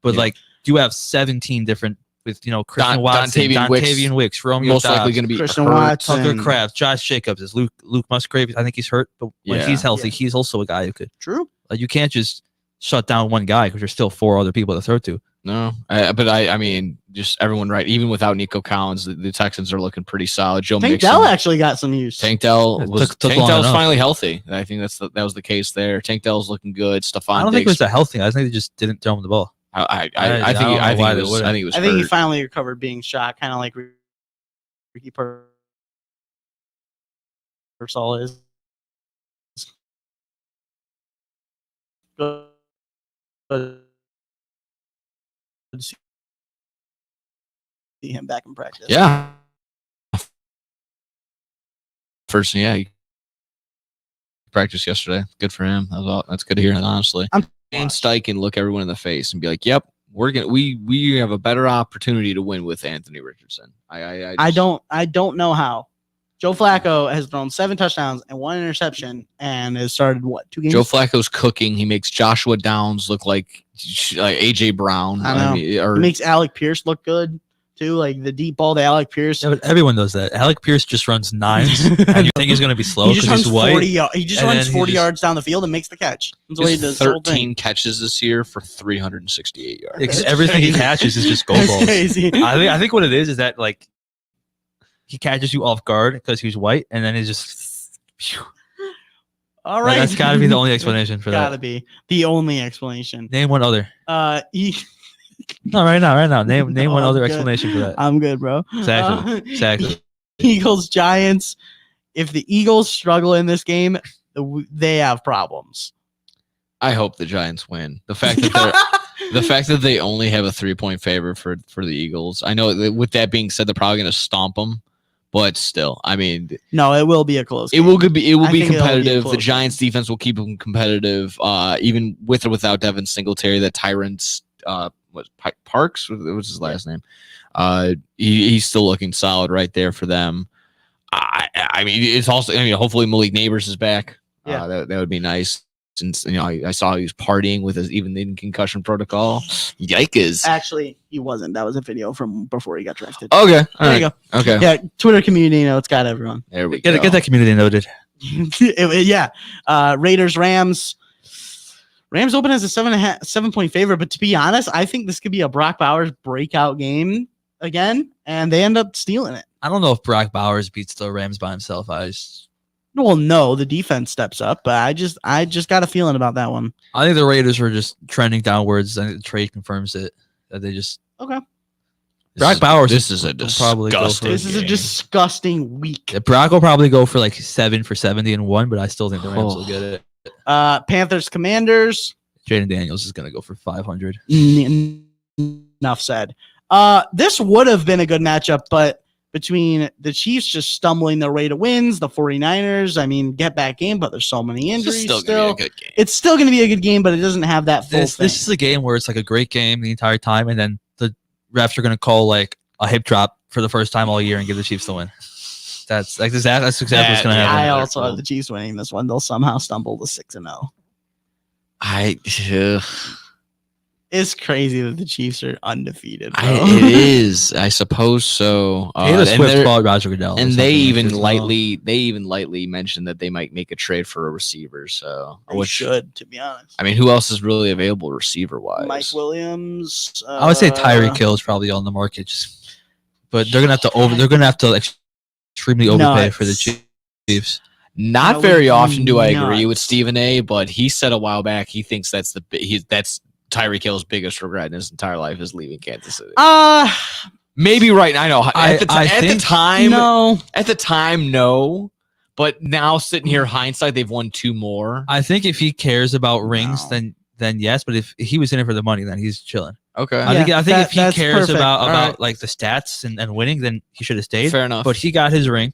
Speaker 5: but like you have 17 different with Christian Watson, Dontavian Wicks, Romeo
Speaker 6: most
Speaker 5: Dobbs,
Speaker 6: likely going to be
Speaker 4: Christian
Speaker 6: hurt.
Speaker 4: Watson,
Speaker 5: Tucker Kraft, Josh Jacobs, is Luke Musgrave. I think he's hurt, but when he's healthy, he's also a guy who could.
Speaker 4: True.
Speaker 5: Like you can't just shut down one guy because there's still 4 other people to throw to.
Speaker 6: No, but I mean, just everyone right. Even without Nico Collins, the Texans are looking pretty solid. Joe
Speaker 4: Tank
Speaker 6: Mixon
Speaker 4: Dell actually got some use.
Speaker 6: Tank Dell was
Speaker 5: took long enough.
Speaker 6: finally healthy. I think that was the case there. Tank Dell's looking good. Stephon
Speaker 5: I don't think it
Speaker 6: Diggs.
Speaker 5: was a health thing. I think they just didn't throw him the ball.
Speaker 6: I think it was. I think
Speaker 4: he finally recovered being shot, kind of like Ricky Pearsall is. Good to see him back in practice.
Speaker 6: Yeah. First, he practiced yesterday. Good for him. That's good to hear. Honestly, Shane Steichen look everyone in the face and be like, "Yep, we have a better opportunity to win with Anthony Richardson."
Speaker 4: I don't know how. Joe Flacco has thrown 7 touchdowns and 1 interception and has started 2 games?
Speaker 6: Joe Flacco's cooking. He makes Joshua Downs look like AJ Brown.
Speaker 4: I know. He makes Alec Pierce look good too, like the deep ball to Alec Pierce.
Speaker 5: Yeah, but everyone does that. Alec Pierce just runs 9s, and you think he's going to be slow because he's white.
Speaker 4: He just runs 40 yards down the field and makes the catch. That's what he does.
Speaker 6: 13 catches this year for 368 yards.
Speaker 5: Because everything he catches is just go balls.
Speaker 4: Crazy.
Speaker 5: I think what it is that like he catches you off guard because he's white, and then he just
Speaker 4: All right.
Speaker 5: That's got to be the only explanation for that.
Speaker 4: Gotta be the only explanation.
Speaker 5: Name one other.
Speaker 4: No,
Speaker 5: right now. Name
Speaker 4: No,
Speaker 5: one
Speaker 4: I'm
Speaker 5: other
Speaker 4: good.
Speaker 5: explanation for that.
Speaker 4: I'm good, bro.
Speaker 5: Exactly.
Speaker 4: Eagles, Giants. If the Eagles struggle in this game, they have problems.
Speaker 6: I hope the Giants win. The fact that they only have a 3-point favor for the Eagles. I know that with that being said, they're probably going to stomp them, but still, I mean,
Speaker 4: no, it will be a close game.
Speaker 6: It will be
Speaker 4: think
Speaker 6: competitive.
Speaker 4: it'll be a
Speaker 6: The Giants defense will keep them competitive, even with or without Devin Singletary. That Tyrant's Parks, what was his last name? He's still looking solid right there for them. I mean, it's also, hopefully Malik Neighbors is back.
Speaker 4: Yeah,
Speaker 6: that would be nice. Since I saw he was partying with his even in concussion protocol. Yikes!
Speaker 4: Actually, he wasn't. That was a video from before he got drafted.
Speaker 6: Okay,
Speaker 4: there you go.
Speaker 6: Okay,
Speaker 4: yeah. Twitter community notes got everyone.
Speaker 6: There we go.
Speaker 5: Get that community noted.
Speaker 4: Yeah. Raiders, Rams. Rams open as a 7-point favorite, but to be honest, I think this could be a Brock Bowers breakout game again, and they end up stealing it.
Speaker 5: I don't know if Brock Bowers beats the Rams by himself.
Speaker 4: Well, no, the defense steps up, but I just got a feeling about that one.
Speaker 5: I think the Raiders were just trending downwards, and the trade confirms it. That they just
Speaker 4: okay.
Speaker 5: Brock Bowers.
Speaker 6: This is a
Speaker 4: disgusting week.
Speaker 5: Yeah, Brock will probably go for like 7 for 70 and 1, but I still think the Rams will get it.
Speaker 4: Panthers, Commanders.
Speaker 5: Jaden Daniels is gonna go for 500.
Speaker 4: Enough said. This would have been a good matchup, but between the Chiefs just stumbling their way to wins, the 49ers, I mean, get back game, but there's so many injuries.
Speaker 6: It's still gonna be a good game.
Speaker 4: It's still going to be a good game, but it doesn't have that full thing.
Speaker 5: This is a game where it's like a great game the entire time, and then the refs are going to call like a hip drop for the first time all year and give the Chiefs the win. That's exactly what's going to happen.
Speaker 4: I also have the Chiefs winning this one. They'll somehow stumble to 6-0. It's crazy that the Chiefs are undefeated.
Speaker 6: It is, I suppose so.
Speaker 5: Taylor Swift called Roger Goodell,
Speaker 6: and they even lightly mentioned that they might make a trade for a receiver. So
Speaker 4: they should, to be honest.
Speaker 6: I mean, who else is really available receiver wise?
Speaker 4: Mike Williams.
Speaker 5: I would say Tyreek Hill is probably on the market, but they're gonna have to extremely overpay for the Chiefs.
Speaker 6: Not very often do I agree with Stephen A, but he said a while back he thinks that's Tyreek Hill's biggest regret in his entire life is leaving Kansas City. Maybe right now. I know at the time, no. But now sitting here, hindsight, they've won 2 more.
Speaker 5: I think if he cares about rings, then yes. But if he was in it for the money, then he's chilling.
Speaker 6: Okay.
Speaker 5: I think if he cares about like the stats and winning, then he should have stayed.
Speaker 6: Fair enough.
Speaker 5: But he got his ring.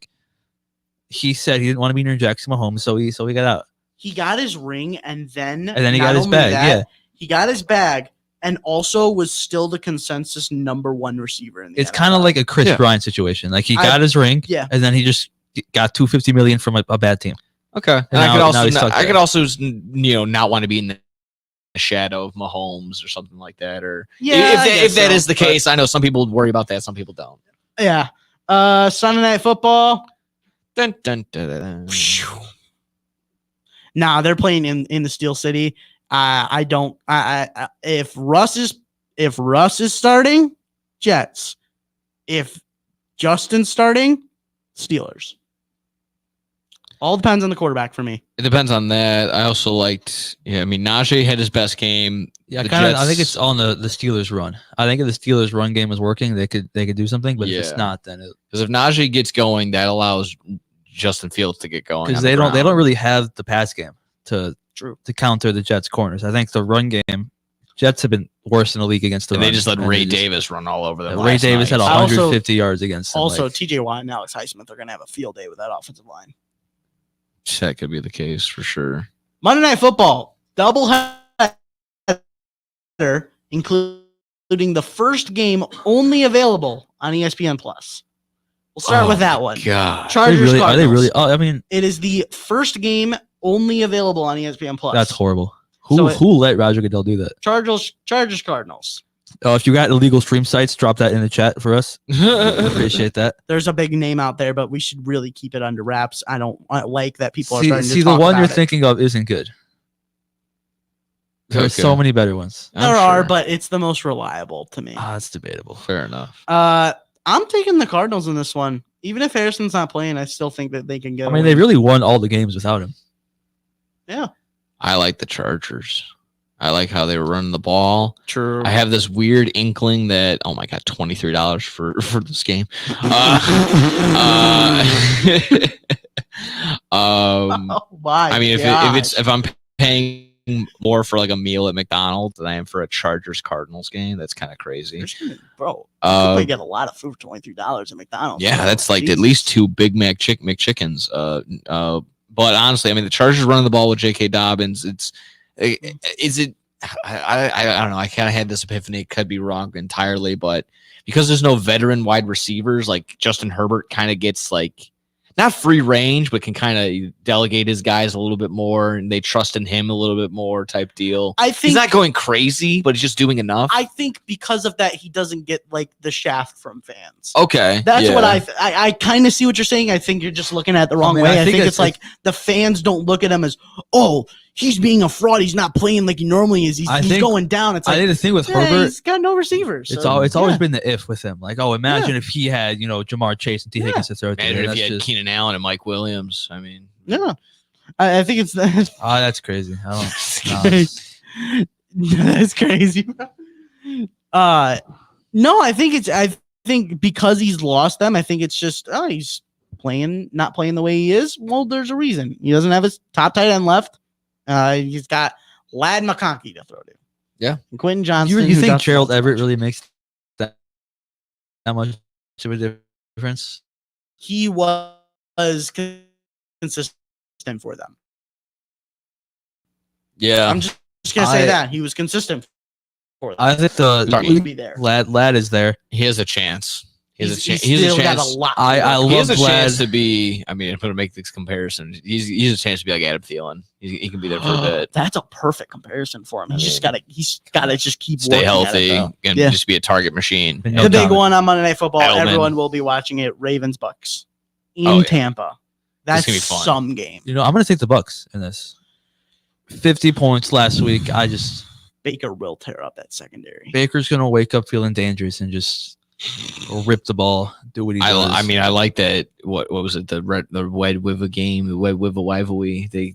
Speaker 5: He said he didn't want to be near Jackson Mahomes, so he got out.
Speaker 4: He got his ring, and then
Speaker 5: he got his bag.
Speaker 4: He got his bag and also was still the consensus #1 receiver in the
Speaker 5: It's kind of like a Chris Bryant situation. Like he got his ring, and then he just got $250 million from a bad team.
Speaker 6: Okay. And I could also not want to be in the shadow of Mahomes or something like that. Or if that is the case, I know some people worry about that, some people don't.
Speaker 4: Yeah. Sunday Night Football.
Speaker 6: Dun, dun, dun, dun.
Speaker 4: Nah, they're playing in the Steel City. If Russ is starting, Jets. If Justin's starting, Steelers. All depends on the quarterback for me.
Speaker 6: It depends on that. I also liked, Najee had his best game.
Speaker 5: Yeah, I think it's on the Steelers run. I think if the Steelers run game was working, they could do something. But if it's not, then
Speaker 6: because if Najee gets going, that allows Justin Fields to get going.
Speaker 5: Because they don't really have the pass game to counter the Jets' corners. I think the run game, Jets have been worse in the league against the run.
Speaker 6: They just let Ray Davis run all over them.
Speaker 5: Ray Davis had 150 yards against them.
Speaker 4: Also, TJ Watt and Alex Highsmith are going to have a field day with that offensive line.
Speaker 6: That could be the case for sure.
Speaker 4: Monday Night Football, doubleheader, including the first game only available on ESPN Plus. We'll start with that one.
Speaker 6: God,
Speaker 4: Chargers,
Speaker 5: are they really? Oh, I mean,
Speaker 4: it is the first game only available on ESPN Plus.
Speaker 5: That's horrible. Who let Roger Goodell do that?
Speaker 4: Chargers, Cardinals.
Speaker 5: If you got illegal stream sites, drop that in the chat for us. Appreciate that.
Speaker 4: There's a big name out there, but we should really keep it under wraps. I don't like that people are starting to talk
Speaker 5: the one
Speaker 4: about
Speaker 5: you're
Speaker 4: it.
Speaker 5: thinking of isn't good. There's so many better ones.
Speaker 4: There are, but it's the most reliable to me.
Speaker 5: It's debatable.
Speaker 6: Fair enough.
Speaker 4: I'm taking the Cardinals in this one. Even if Harrison's not playing, I still think that they can get.
Speaker 5: I mean, they really won all the games without him.
Speaker 4: Yeah.
Speaker 6: I like the Chargers. I like how they were running the ball.
Speaker 4: True.
Speaker 6: I have this weird inkling that, oh my God, $23 for this game.
Speaker 4: Why?
Speaker 6: I mean, if I'm paying more for like a meal at McDonald's than I am for a Chargers Cardinals game, that's kind of crazy.
Speaker 4: Bro, you could probably get a lot of food for $23 at McDonald's.
Speaker 6: Yeah,
Speaker 4: bro.
Speaker 6: that's like
Speaker 4: Jesus.
Speaker 6: at least 2 Big Mac McChickens. But honestly, I mean, the Chargers running the ball with J.K. Dobbins. I don't know. I kind of had this epiphany. It could be wrong entirely, but because there's no veteran wide receivers, like Justin Herbert kind of gets like not free range, but can kind of delegate his guys a little bit more, and they trust in him a little bit more type deal.
Speaker 4: I think
Speaker 6: he's not going crazy, but he's just doing enough.
Speaker 4: I think because of that, he doesn't get like the shaft from fans.
Speaker 6: Okay,
Speaker 4: That's what I kind of see what you're saying. I think you're just looking at it the wrong way. I think it's like the fans don't look at him as, oh, he's being a fraud. He's not playing like he normally is. He's going down. It's like,
Speaker 5: I think the thing with Herbert,
Speaker 4: he's got no receivers.
Speaker 5: It's always been the if with him. Like, oh, imagine if he had, Jamar Chase and T. Higgins to throw to.
Speaker 6: Imagine if he had Keenan Allen and Mike Williams. I mean,
Speaker 4: yeah, I think it's that.
Speaker 5: Oh, that's crazy. I
Speaker 4: don't. That's crazy. No, I think because he's lost them, I think it's just he's not playing the way he is. Well, there's a reason. He doesn't have his top tight end left. He's got Lad McConkey to throw to.
Speaker 6: Yeah.
Speaker 4: And Quentin Johnson.
Speaker 5: You think Gerald Everett really makes that much of a difference?
Speaker 4: He was consistent for them.
Speaker 6: Yeah.
Speaker 4: I'm just going to say that. He was consistent for them.
Speaker 5: I think
Speaker 4: He'd be there.
Speaker 5: Lad is there.
Speaker 6: He has a chance. He has a chance.
Speaker 4: He's still got a lot.
Speaker 5: I love
Speaker 6: he has a
Speaker 5: Vlad.
Speaker 6: chance to be. I mean, I'm going to make this comparison. He's a chance to be like Adam Thielen. He can be there for a bit.
Speaker 4: That's a perfect comparison for him. He's got to just keep
Speaker 6: Stay healthy
Speaker 4: at it,
Speaker 6: and just be a target machine.
Speaker 4: The big one on Monday Night Football.
Speaker 6: Edelman.
Speaker 4: Everyone will be watching it. Ravens Bucks in Tampa. That's
Speaker 6: gonna be fun.
Speaker 4: some game.
Speaker 5: I'm going to take the Bucks in this. 50 points last week.
Speaker 4: Baker will tear up that secondary.
Speaker 5: Baker's going to wake up feeling dangerous and just rip the ball, do what he does.
Speaker 6: I mean, I like that. What was it? The Wed with a game, the Wed with a rivalry. They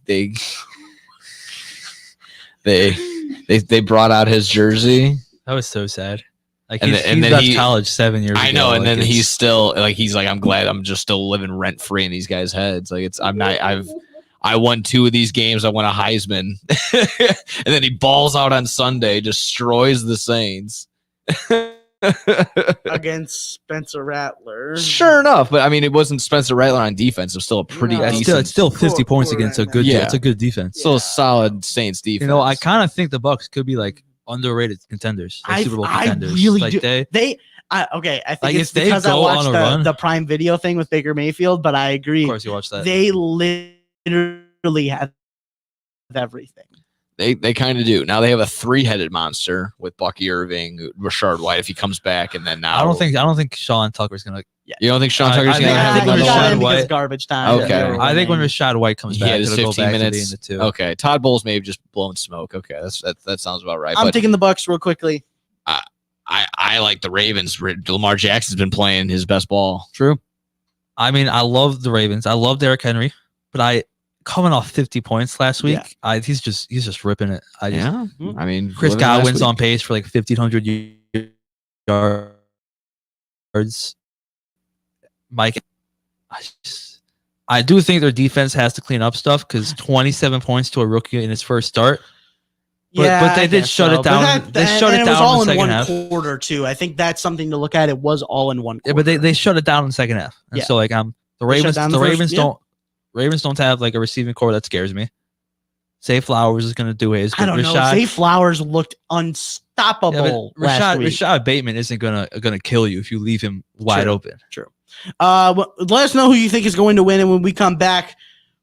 Speaker 6: brought out his jersey.
Speaker 5: That was so sad. Like
Speaker 6: And
Speaker 5: he's
Speaker 6: then
Speaker 5: left college 7 years ago.
Speaker 6: I know, and
Speaker 5: like
Speaker 6: then he's still like he's like, I'm glad I'm just still living rent free in these guys' heads. Like I won 2 of these games. I won a Heisman, and then he balls out on Sunday, destroys the Saints.
Speaker 4: Against Spencer Rattler.
Speaker 6: Sure enough, but I mean, it wasn't Spencer Rattler on defense. It was still a pretty decent.
Speaker 5: It's still 50 points against a good. It's a good defense.
Speaker 6: Still a solid Saints defense.
Speaker 5: I kind of think the Bucks could be like underrated contenders, like Super Bowl contenders.
Speaker 4: I really
Speaker 5: like
Speaker 4: do. I think
Speaker 5: like
Speaker 4: it's
Speaker 5: if they
Speaker 4: because I
Speaker 5: go
Speaker 4: watched
Speaker 5: on a run-
Speaker 4: the Prime Video thing with Baker Mayfield, but I agree.
Speaker 5: Of course, you watched that.
Speaker 4: They literally have everything.
Speaker 6: They kind of do. Now they have a 3-headed monster with Bucky Irving, Rashard White if he comes back, and then now
Speaker 5: I don't think Sean Tucker's gonna.
Speaker 6: Yeah. You don't think Sean Tucker's gonna
Speaker 4: I
Speaker 6: have
Speaker 4: think
Speaker 6: another
Speaker 4: Rashad
Speaker 6: one?
Speaker 4: White garbage time.
Speaker 6: Okay.
Speaker 5: I think when Rashad White comes back,
Speaker 6: his
Speaker 5: it'll
Speaker 6: 15
Speaker 5: go back
Speaker 6: minutes.
Speaker 5: to being the 2.
Speaker 6: Okay. Todd Bowles may have just blown smoke. Okay, that sounds about right.
Speaker 4: I'm
Speaker 6: But
Speaker 4: taking the Bucks real quickly.
Speaker 6: I like the Ravens. Lamar Jackson's been playing his best ball.
Speaker 5: True. I mean, I love the Ravens. I love Derrick Henry, but coming off 50 points last week, he's just ripping it. I mean, Chris Godwin's on pace for like 1,500 yards. Mike, I do think their defense has to clean up stuff because 27 points to a rookie in his first start. But they did shut it down. They shut it down
Speaker 4: all
Speaker 5: in the second
Speaker 4: one
Speaker 5: half.
Speaker 4: quarter too. I think that's something to look at. It was all in one quarter.
Speaker 5: Yeah, but they shut it down in the second half. And so like the Ravens Ravens don't have like a receiving core that scares me. Zay Flowers is going to do his.
Speaker 4: I don't know. Zay Flowers looked unstoppable last week.
Speaker 5: Rashad Bateman isn't gonna kill you if you leave him wide open.
Speaker 4: True. Let us know who you think is going to win, and when we come back,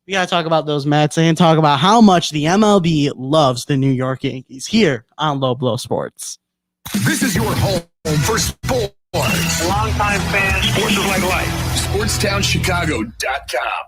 Speaker 4: we got to talk about those Mets and talk about how much the MLB loves the New York Yankees here on Low Blow Sports.
Speaker 3: This is your home for sports.
Speaker 16: Longtime fan.
Speaker 3: Sports is like life. SportsTownChicago.com.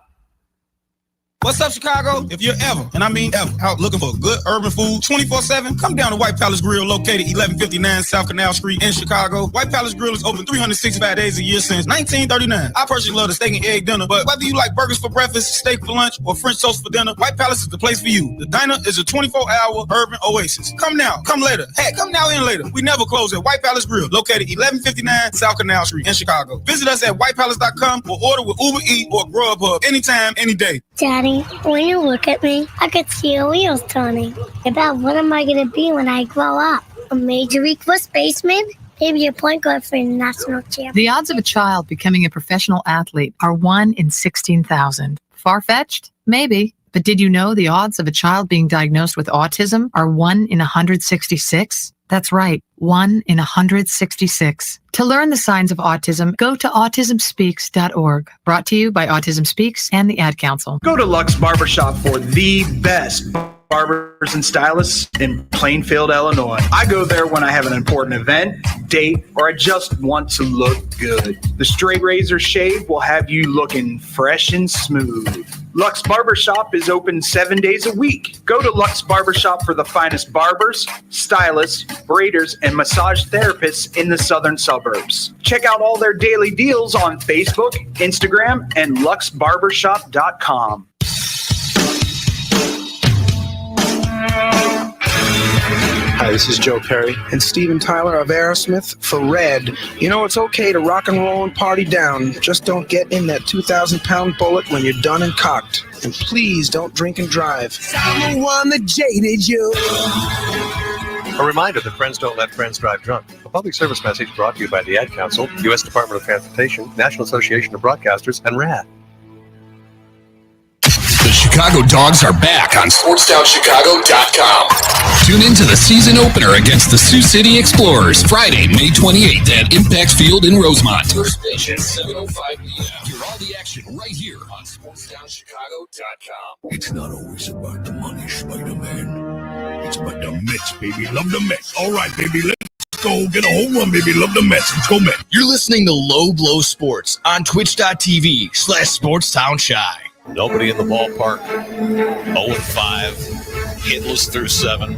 Speaker 7: What's up, Chicago? If you're ever, and I mean ever, out looking for good urban food 24/7, come down to White Palace Grill, located 1159 South Canal Street in Chicago. White Palace Grill is open 365 days a year since 1939. I personally love the steak and egg dinner, but whether you like burgers for breakfast, steak for lunch, or French toast for dinner, White Palace is the place for you. The diner is a 24-hour urban oasis. Come now, come later. Heck, come now and later. We never close at White Palace Grill, located 1159 South Canal Street in Chicago. Visit us at whitepalace.com or order with Uber Eats or Grubhub anytime, any day.
Speaker 9: Daddy, when you look at me, I could see your wheels turning. About what am I going to be when I grow up? A major league first baseman? Maybe a point guard for a national champion.
Speaker 13: The odds of a child becoming a professional athlete are 1 in 16,000. Far-fetched? Maybe. But did you know the odds of a child being diagnosed with autism are 1 in 166? That's right, 1 in 166. To learn the signs of autism, go to autismspeaks.org. Brought to you by Autism Speaks and the Ad Council.
Speaker 24: Go to Lux Barbershop for the best barbers and stylists in Plainfield, Illinois. I go there when I have an important event, date, or I just want to look good. The straight razor shave will have you looking fresh and smooth. Lux Barbershop is open 7 days a week. Go to Lux Barbershop for the finest barbers, stylists, braiders, and massage therapists in the southern suburbs. Check out all their daily deals on Facebook, Instagram, and luxbarbershop.com.
Speaker 12: Hi, this is Joe Perry and Steven Tyler of Aerosmith for Red. You know, it's okay to rock and roll and party down. Just don't get in that 2,000-pound bullet when you're done and cocked. And please don't drink and drive. I'm the one that jaded you.
Speaker 25: A reminder that friends don't let friends drive drunk. A public service message brought to you by the Ad Council, U.S. Department of Transportation, National Association of Broadcasters, and RAD.
Speaker 2: The Chicago Dogs are back on SportsTownChicago.com. Tune in to the season opener against the Sioux City Explorers, Friday, May 28th at Impact Field in Rosemont. First pitch at 7:05 p.m. Hear all the action right here on SportsTownChicago.com.
Speaker 14: It's not always about the money, Spider-Man. It's about the Mets, baby. Love the Mets. All right, baby, let's go get a home run, baby. Love the Mets. Let's go, Mets.
Speaker 1: You're listening to Low Blow Sports on twitch.tv/SportsTownChi.
Speaker 22: Nobody in the ballpark. 0-5. Hitless through 7.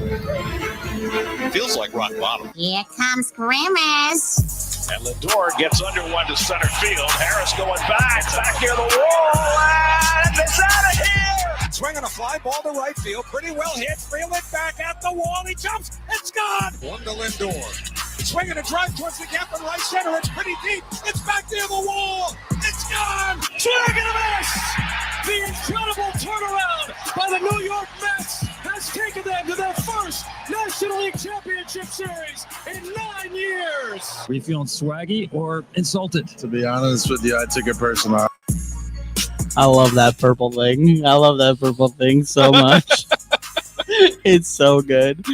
Speaker 22: Feels like rock bottom.
Speaker 26: Here comes Grimace.
Speaker 22: And Lindor gets under one to center field. Harris going back near the wall, and it's out of here.
Speaker 12: Swinging a fly ball to right field. Pretty well hit. Reel it back at the wall. He jumps. It's gone. One to Lindor. Swinging a drive towards the gap in right center. It's pretty deep. It's back near the wall. It's gone. Swing and a miss. The incredible turnaround by the New York Mets has taken them to their first National League Championship Series in 9 years.
Speaker 27: Are you feeling swaggy or insulted?
Speaker 23: To be honest with you, I took it personal.
Speaker 4: I love that purple thing. I love that purple thing so much. It's so good.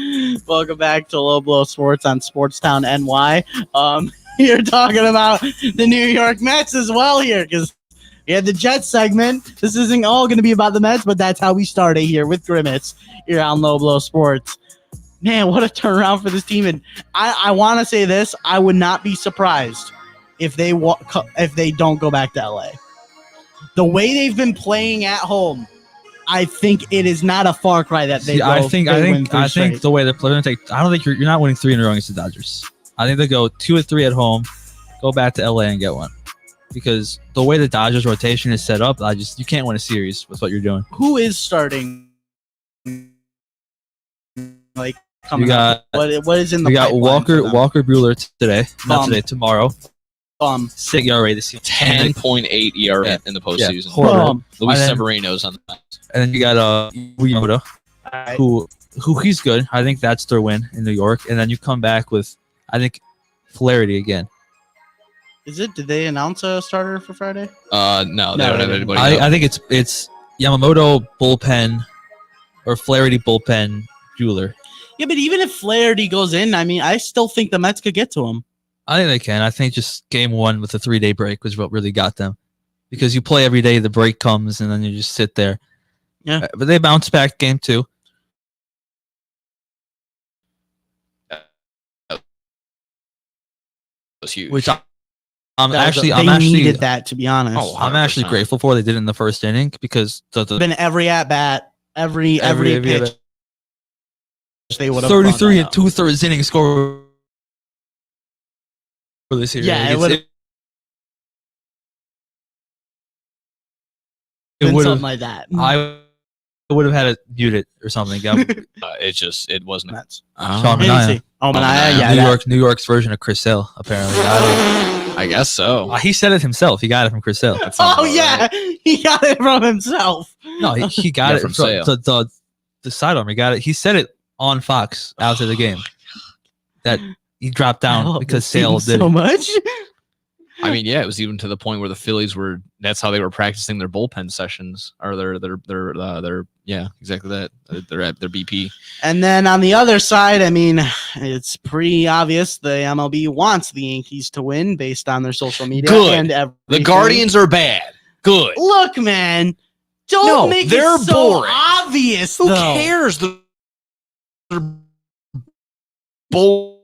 Speaker 4: Welcome back to Low Blow Sports on Sportstown NY. You're talking about the New York Mets as well here, because we had the Jets segment. This isn't all going to be about the Mets, but that's how we started here with Grimace here on Low Blow Sports. Man, what a turnaround for this team. And I want to say this. I would not be surprised if they don't go back to LA. The way they've been playing at home, I think it is not a far cry that they
Speaker 5: I think the way they're playing, I don't think you're not winning 3 in a row against the Dodgers. I think they go 2 or 3 at home, go back to LA and get one. Because the way the Dodgers rotation is set up, you can't win a series with what you're doing.
Speaker 4: Who is starting? Like coming up? What is in the?
Speaker 5: We got Walker Buehler today, not
Speaker 4: Bum.
Speaker 5: today, tomorrow. 6 ERA this year,
Speaker 6: 10.8 ERA in the postseason.
Speaker 5: Horrible.
Speaker 6: Luis Severino's on that.
Speaker 5: And then you got Yoda, who he's good. I think that's their win in New York. And then you come back with, I think, Flaherty again.
Speaker 4: Is it? Did they announce a starter for Friday?
Speaker 6: No, they don't have anybody.
Speaker 5: I think it's Yamamoto bullpen or Flaherty bullpen Buehler.
Speaker 4: Yeah, but even if Flaherty goes in, I mean, I still think the Mets could get to him.
Speaker 5: I think they can. I think just game 1 with the 3-day break was what really got them. Because you play every day, the break comes, and then you just sit there.
Speaker 4: Yeah.
Speaker 5: But they bounced back game 2.
Speaker 6: That was huge.
Speaker 5: Which
Speaker 4: They needed that, to be honest.
Speaker 5: I'm actually grateful for they did it in the first inning because
Speaker 4: been every at bat, every pitch. They would have
Speaker 5: 33 and 2/3 inning score for this year.
Speaker 4: Yeah, it
Speaker 5: would
Speaker 4: something like that.
Speaker 5: I would have had it muted or something.
Speaker 6: It wasn't.
Speaker 5: Sean Mania.
Speaker 4: Yeah,
Speaker 5: New York's version of Chris Sale, apparently.
Speaker 6: I guess so.
Speaker 5: He said it himself. He got it from Chris Sale.
Speaker 4: Oh yeah, he got it from himself.
Speaker 5: No, he got it from Sale. The sidearm. He got it. He said it on Fox after the game that he dropped down because Sale did
Speaker 4: so much.
Speaker 6: I mean, yeah, it was even to the point where the Phillies were. That's how they were practicing their bullpen sessions, or their yeah, exactly that. Their BP.
Speaker 4: And then on the other side, I mean, it's pretty obvious the MLB wants the Yankees to win based on their social media.
Speaker 6: Good.
Speaker 4: And everything.
Speaker 6: The Guardians are bad. Good.
Speaker 4: Look, man, don't make
Speaker 6: they're
Speaker 4: it so
Speaker 6: boring.
Speaker 4: obvious.
Speaker 6: Who
Speaker 4: though.
Speaker 6: cares? They're boring.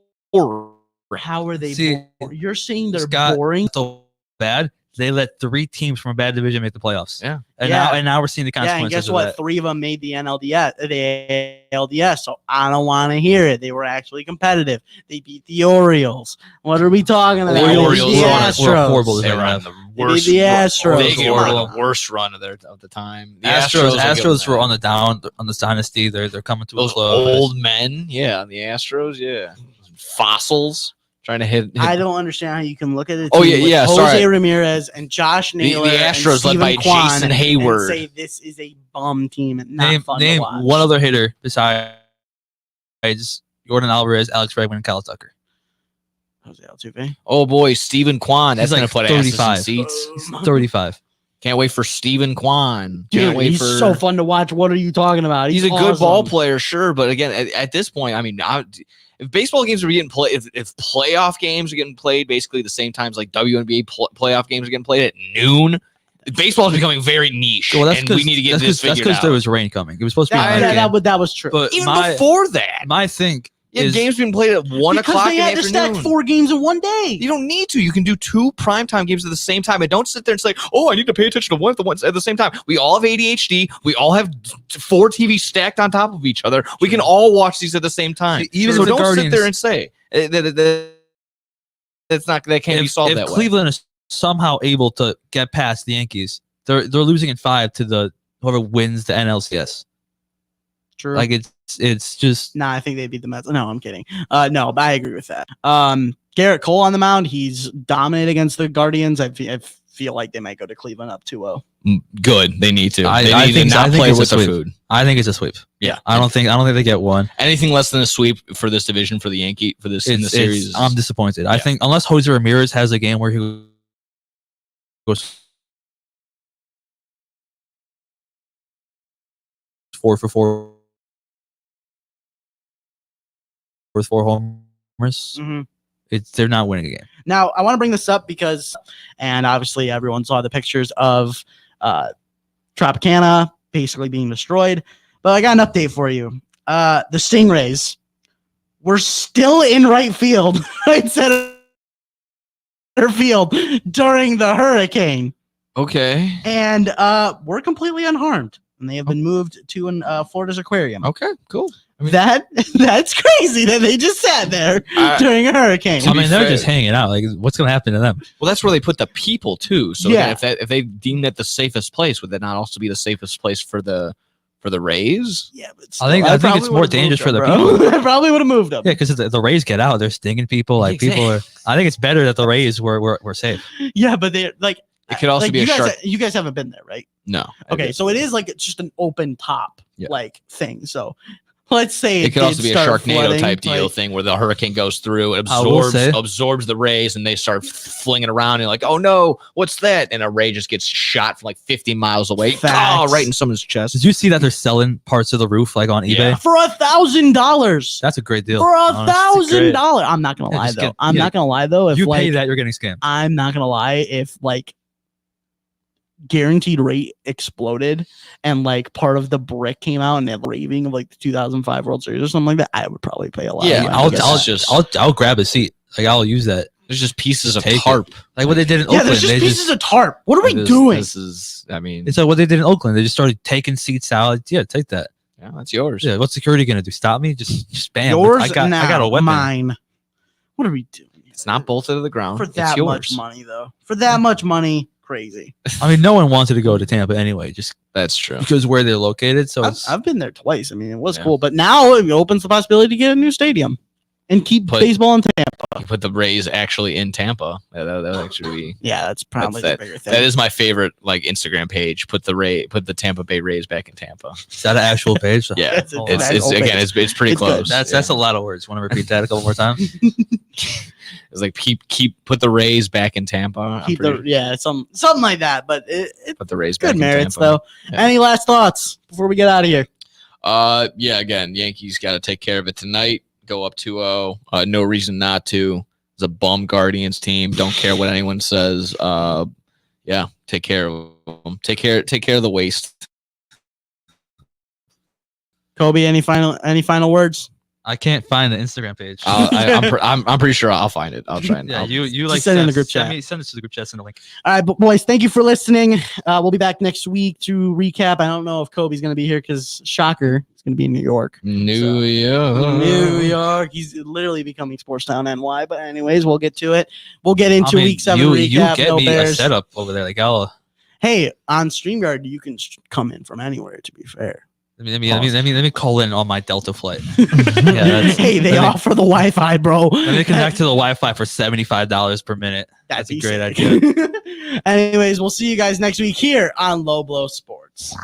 Speaker 4: How are they boring? You're saying they're boring?
Speaker 5: So bad. They let 3 teams from a bad division make the playoffs.
Speaker 6: Yeah.
Speaker 5: And now we're seeing the consequences.
Speaker 4: Yeah, and guess
Speaker 5: of
Speaker 4: what?
Speaker 5: that.
Speaker 4: 3 of them made the ALDS, so I don't want to hear it. They were actually competitive. They beat the Orioles. What are we talking about?
Speaker 6: The Orioles
Speaker 4: the Astros.
Speaker 6: They were on the worst.
Speaker 4: The Astros.
Speaker 6: They were on the worst run of the time. The
Speaker 5: Astros were on the down on the dynasty. They're coming to a close.
Speaker 6: Old men, yeah. The Astros, yeah. Fossils. Trying to hit.
Speaker 4: I don't understand how you can look at it.
Speaker 6: Yeah.
Speaker 4: Jose Ramirez and Josh Naylor.
Speaker 6: The Astros
Speaker 4: and
Speaker 6: led by
Speaker 4: Kwan
Speaker 6: Jason Hayward.
Speaker 4: And say this is a bum team and not fun
Speaker 5: Name
Speaker 4: to watch.
Speaker 5: one other hitter besides Jordan Alvarez, Alex Bregman, and Kyle Tucker.
Speaker 4: Jose Altuve.
Speaker 6: Oh boy, Stephen Kwan. That's
Speaker 5: He's
Speaker 6: gonna put
Speaker 5: 35
Speaker 6: asses in seats.
Speaker 5: He's 35.
Speaker 6: Can't wait for Stephen Kwan.
Speaker 4: Dude,
Speaker 6: Can't wait
Speaker 4: he's
Speaker 6: for.
Speaker 4: so fun to watch. What are you talking about?
Speaker 6: He's a
Speaker 4: awesome.
Speaker 6: good ball player, sure, but again, at this point, I mean, if baseball games are getting played, if playoff games are getting played basically the same times like WNBA playoff games are getting played at noon, baseball is becoming very niche.
Speaker 5: Well, that's
Speaker 6: and we need to get this figured out.
Speaker 5: That's because there was rain coming. It was supposed to be
Speaker 4: that was true.
Speaker 5: But
Speaker 6: even before that,
Speaker 5: my thing is
Speaker 6: games being played at 1 o'clock in the afternoon.
Speaker 4: Because they had to stack 4 games in one day.
Speaker 6: You don't need to. You can do 2 primetime games at the same time. And don't sit there and say, oh, I need to pay attention to one at the same time. We all have ADHD. We all have 4 TVs stacked on top of each other. We can all watch these at the same time. So don't sit there and say that's not that can't be solved that way.
Speaker 5: If Cleveland is somehow able to get past the Yankees, they're losing in 5 to whoever wins the NLCS.
Speaker 4: True.
Speaker 5: Like it's just
Speaker 4: I think they beat the Mets. No, I'm kidding. No, but I agree with that. Garrett Cole on the mound, he's dominated against the Guardians. I feel like they might go to Cleveland up 2-0.
Speaker 6: Good. They need to.
Speaker 5: I
Speaker 6: need
Speaker 5: think
Speaker 6: to not play with the
Speaker 5: food. I think it's a sweep.
Speaker 6: Yeah.
Speaker 5: I don't think they get one.
Speaker 6: Anything less than a sweep for this division for the Yankee in the series.
Speaker 5: I'm disappointed. Yeah. I think unless Jose Ramirez has a game where he goes 4 for 4 with 4 homers.
Speaker 4: Mm-hmm.
Speaker 5: They're not winning a game.
Speaker 4: Now, I want to bring this up because, and obviously everyone saw the pictures of Tropicana basically being destroyed, but I got an update for you. The Stingrays were still in right field, right center field during the hurricane.
Speaker 6: Okay.
Speaker 4: And we're completely unharmed. And they have been moved to Florida's aquarium.
Speaker 6: Okay, cool.
Speaker 4: I mean, that's crazy that they just sat there during a hurricane.
Speaker 5: I mean, they're just hanging out. Like, what's going to happen to them?
Speaker 6: Well, that's where they put the people too. So again, if they deem that the safest place, would that not also be the safest place for the Rays?
Speaker 4: Yeah, but
Speaker 5: still, I think it's more dangerous for the people.
Speaker 4: I probably would have moved them.
Speaker 5: Yeah, because the Rays get out, they're stinging people. Like people are. I think it's better that the Rays were safe.
Speaker 4: Yeah, but they're like.
Speaker 6: It could also be a shark.
Speaker 4: You guys haven't been there, right?
Speaker 6: No.
Speaker 4: Okay, so it is like it's just an open top like thing. So let's say
Speaker 6: it could also be a Sharknado type deal thing where the hurricane goes through, it absorbs the rays, and they start flinging around and like, oh no, what's that? And a ray just gets shot from like 50 miles away, right in someone's chest.
Speaker 5: Did you see that they're selling parts of the roof like on eBay
Speaker 4: for $1,000?
Speaker 5: That's a great deal.
Speaker 4: For $1,000, I'm not gonna lie though. I'm not gonna lie though. If
Speaker 5: you pay that, you're getting scammed.
Speaker 4: I'm not gonna lie. If like guaranteed rate exploded and like part of the brick came out and they're raving of like the 2005 World Series or something like that, I would probably pay a lot.
Speaker 5: Yeah, I'll grab a seat. Like I'll use that.
Speaker 6: There's just pieces of
Speaker 5: Take it.
Speaker 6: tarp.
Speaker 5: Like what they did in
Speaker 4: Yeah,
Speaker 5: Oakland.
Speaker 4: there's just
Speaker 5: They
Speaker 4: pieces of tarp. What are we doing?
Speaker 6: This is, I mean,
Speaker 5: It's like what they did in Oakland. They just started taking seats out. Yeah, take that.
Speaker 6: yeah, that's yours.
Speaker 5: Yeah, what's security gonna do? Stop me? Just bam.
Speaker 4: Yours
Speaker 5: I got
Speaker 4: now,
Speaker 5: a weapon.
Speaker 4: mine. What are we doing
Speaker 6: It's not bolted to the ground.
Speaker 4: for
Speaker 6: It's
Speaker 4: that
Speaker 6: yours.
Speaker 4: much money, though? For that much money, crazy.
Speaker 5: I mean, no one wanted to go to Tampa anyway, just
Speaker 6: That's true.
Speaker 5: because where they're located. So
Speaker 4: I've been there twice. I mean, it was
Speaker 6: Yeah.
Speaker 4: cool, but now it opens the possibility to get a new stadium and keep baseball in Tampa.
Speaker 6: You put the Rays actually in Tampa. That would actually be.
Speaker 4: Yeah, that's probably
Speaker 6: That's
Speaker 4: the bigger thing.
Speaker 6: That is my favorite like Instagram page. Put the Tampa Bay Rays back in Tampa.
Speaker 5: is that an actual page?
Speaker 6: Yeah,
Speaker 4: That's an
Speaker 6: it's
Speaker 4: actual
Speaker 6: again
Speaker 4: page.
Speaker 6: it's pretty
Speaker 4: It's good.
Speaker 6: close.
Speaker 5: That's a lot of words. Want to repeat that a couple more times?
Speaker 6: It's like keep put the Rays back in Tampa.
Speaker 4: something like that. But it
Speaker 6: Put the Rays back
Speaker 4: good
Speaker 6: in
Speaker 4: merits
Speaker 6: Tampa.
Speaker 4: though.
Speaker 6: Yeah.
Speaker 4: Any last thoughts before we get out of here?
Speaker 6: Yeah, again, Yankees got to take care of it tonight. Go up 2-0. No reason not to. It's a bum Guardians team. Don't care what anyone says. Yeah, take care of them. Take care of the waste.
Speaker 4: Kobe, any final words?
Speaker 5: I can't find the Instagram page.
Speaker 6: I'm pretty sure I'll find it. I'll try and
Speaker 5: Yeah,
Speaker 6: I'll-
Speaker 5: you like
Speaker 4: send it in the group chat.
Speaker 5: Send it to the group chat. Send the link.
Speaker 4: All right, but boys, thank you for listening. We'll be back next week to recap. I don't know if Kobe's going to be here because shocker, he's going to be in New York.
Speaker 6: New York.
Speaker 4: New York. He's literally becoming Sports Town NY. But anyways, we'll get to it. We'll get into week 7
Speaker 5: You
Speaker 4: recap.
Speaker 5: get
Speaker 4: No
Speaker 5: me
Speaker 4: Bears.
Speaker 5: a setup over there. Like
Speaker 4: Hey, on StreamYard, you can come in from anywhere. To be fair.
Speaker 5: let me call in on my Delta flight.
Speaker 4: Hey, they offer the Wi-Fi, bro.
Speaker 5: Let me connect to the Wi-Fi for $75 per minute. That's a great idea.
Speaker 4: Anyways, we'll see you guys next week here on Low Blow Sports.